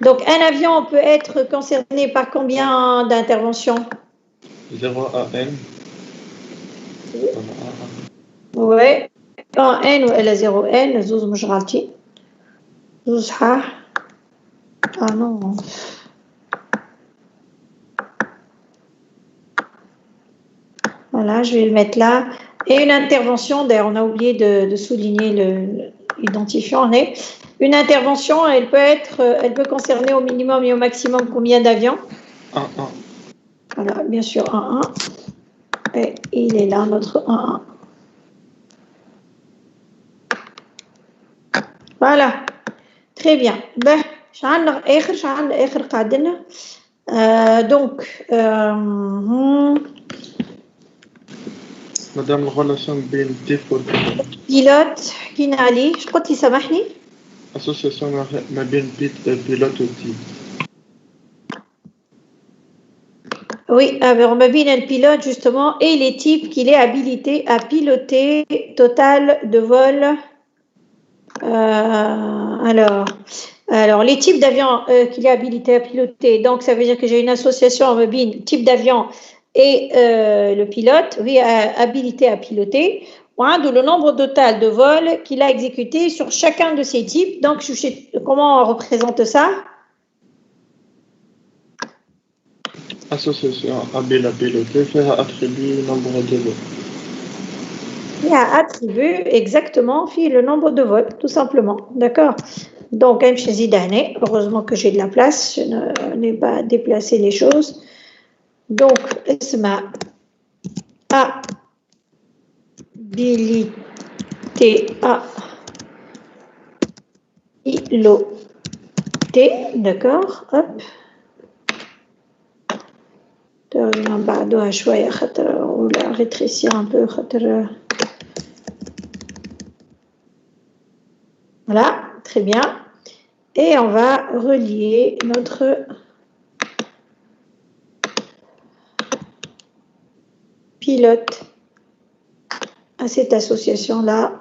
Donc, un avion peut être concerné par combien d'interventions? 0 à N. Oui. En N ou L 0 N, زوز مش غلطين. زوز صحاح. Ah non. Voilà, je vais le mettre là. Et une intervention, d'ailleurs, on a oublié de souligner l'identifiant. Une intervention, elle peut concerner au minimum et au maximum combien d'avions? 1. Voilà, bien sûr, 1. Et il est là, notre 1. Voilà, très bien. Ben, donc, Madame, la relation بين التيب والبيلوت. pilote, Kinali, je crois qu'il s'amahni. Association ما بين البيلوت والتيب. Oui, alors Mabine le pilote justement et les types qu'il est habilité à piloter total de vol. Alors les types d'avions qu'il est habilité à piloter, donc ça veut dire que j'ai une association Mabine, type d'avion et le pilote, oui, habilité à piloter, d'où le nombre total de vols qu'il a exécuté sur chacun de ces types. Donc comment on représente ça? Association habile à piloter fait attribuer le nombre de vols. Il a attribué exactement le nombre de vols, tout simplement. D'accord? Donc, heureusement que j'ai de la place, je n'ai pas déplacé les choses. Donc, esma habilité à piloter. D'accord? Hop. On va rétrécir un peu. Voilà, très bien. Et on va relier notre pilote à cette association-là.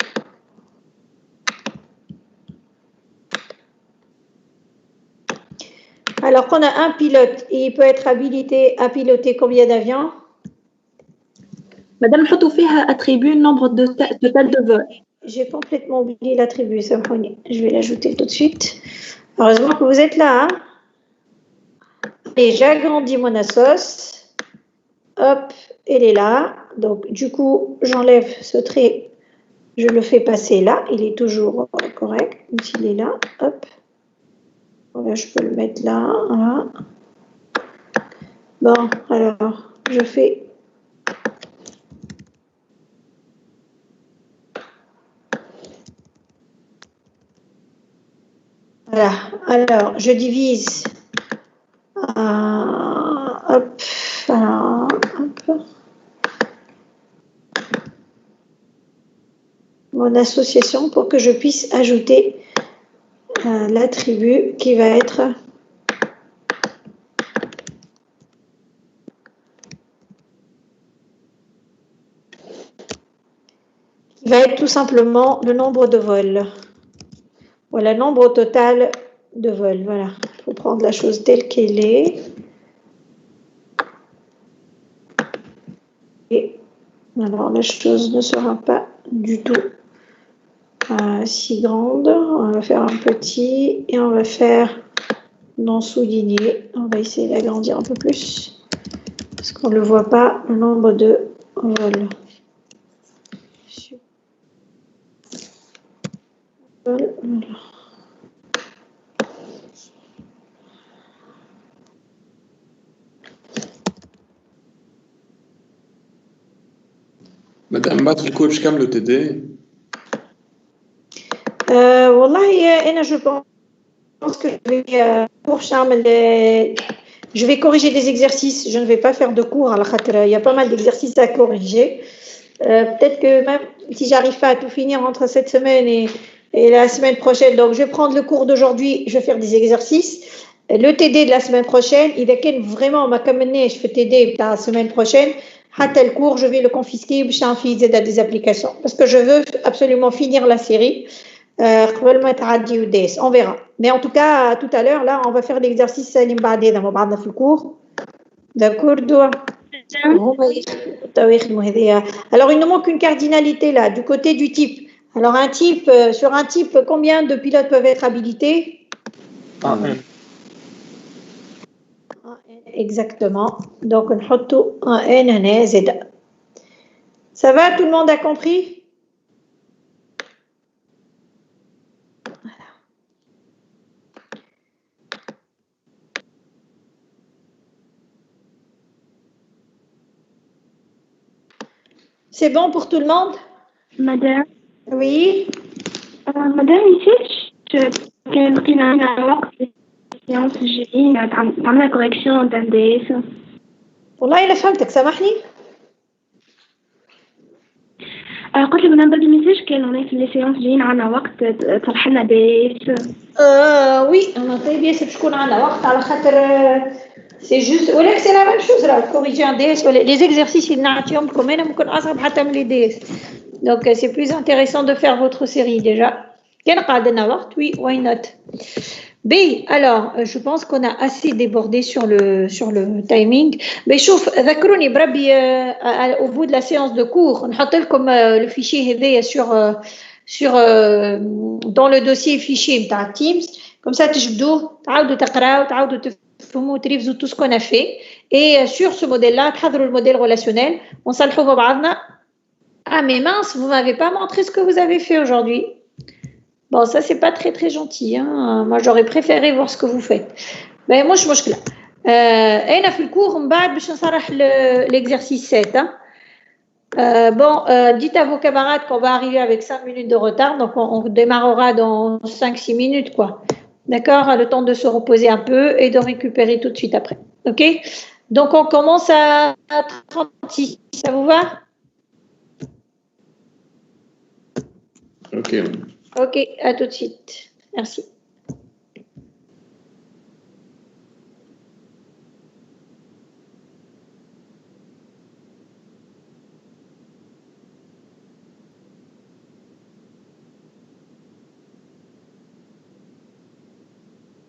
Alors qu'on a un pilote, il peut être habilité à piloter combien d'avions? Madame, نحطوا فيها attribut nombre total de vol. J'ai complètement oublié l'attribut, je vais l'ajouter tout de suite. Heureusement que vous êtes là. Hein? Et j'agrandis mon assos. Hop, elle est là. Donc, du coup, j'enlève ce trait. Je le fais passer là. Il est toujours correct. Il est là. Hop. Voilà, je peux le mettre là. Voilà. Bon, alors, je fais... Voilà, alors je divise, hop, voilà, hop, mon association pour que je puisse ajouter l'attribut qui va être tout simplement le nombre de vols. Voilà, nombre total de vols. Voilà, il faut prendre la chose telle qu'elle est. Et alors, la chose ne sera pas du tout si grande. On va faire un petit et on va faire non souligné. On va essayer d'agrandir un peu plus parce qu'on ne le voit pas, le nombre de vols. Voilà. Madame, battre le coach comme le TD. والله je pense que je vais corriger des exercices. Je ne vais pas faire de cours. Il y a pas mal d'exercices à corriger. Peut-être que même si j'arrive pas à tout finir entre cette semaine et la semaine prochaine, donc je vais prendre le cours d'aujourd'hui, je vais faire des exercices. Le TD de la semaine prochaine, il est vraiment m'a commencé, je fais TD la semaine prochaine. À tel cours, je vais le confisquer, je vais en faire des applications parce que je veux absolument finir la série. On verra. Mais en tout cas, tout à l'heure, là, on va faire l'exercice Salim Baadi dans le cours. D'accord, alors, il nous manque une cardinalité là, du côté du type. Alors, sur un type, combien de pilotes peuvent être habilités? Un. Exactement. Donc, on met un N, un Z. Ça va, tout le monde a compris? C'est bon pour tout le monde? Madame. Oui. Madame, ici, كان بقينا عندنا وقت السيونس الجايين عملنا كوريكسيون تاع الدي اس. والله إلا فهمتك، سامحني. قلت لك نمبر الميساج كان هناك في لي سيونس جايين عندنا وقت تصلح لنا دي اس. وي أنا طيب ياسر باش يكون عندنا وقت على خاطر سي جوست ولكن سي لا ميم شوز راه كوريجي ان دي اس ولا لي زيكزارسيس اللي نعطيهم لكم انا ممكن اصعب حتى من لي دي اس. دونك سي بلوز انتريسون دو فير فوتر سيري ديجا. كان قاعد لنا وقت وي واي نوت. B, alors, je pense qu'on a assez débordé sur le timing. Mais شوف ذكروني بربي au bout de la séance de cours نحط لكم le fichier هذايا sur dans le dossier fichier نتاع Teams. Comme ça تجبدوه تعاودوا تقراو تعاودوا تفهموا تريفزوا tout ce qu'on a fait. Et sur ce modèle-là, تحضروا le modèle relationnel, on s'alحوه بعضنا. Ah mais mince, vous m'avez pas montré ce que vous avez fait aujourd'hui. Bon, ça, c'est pas très, très gentil. Hein. Moi, j'aurais préféré voir ce que vous faites. Mais moi, je suis là. Et on a fait le cours, on va l'exercice 7. Hein. Dites à vos camarades qu'on va arriver avec 5 minutes de retard. Donc, on démarrera dans 5-6 minutes, quoi. D'accord? Le temps de se reposer un peu et de récupérer tout de suite après. OK? Donc, on commence à 36. Ça vous va? OK. OK, à tout de suite. Merci.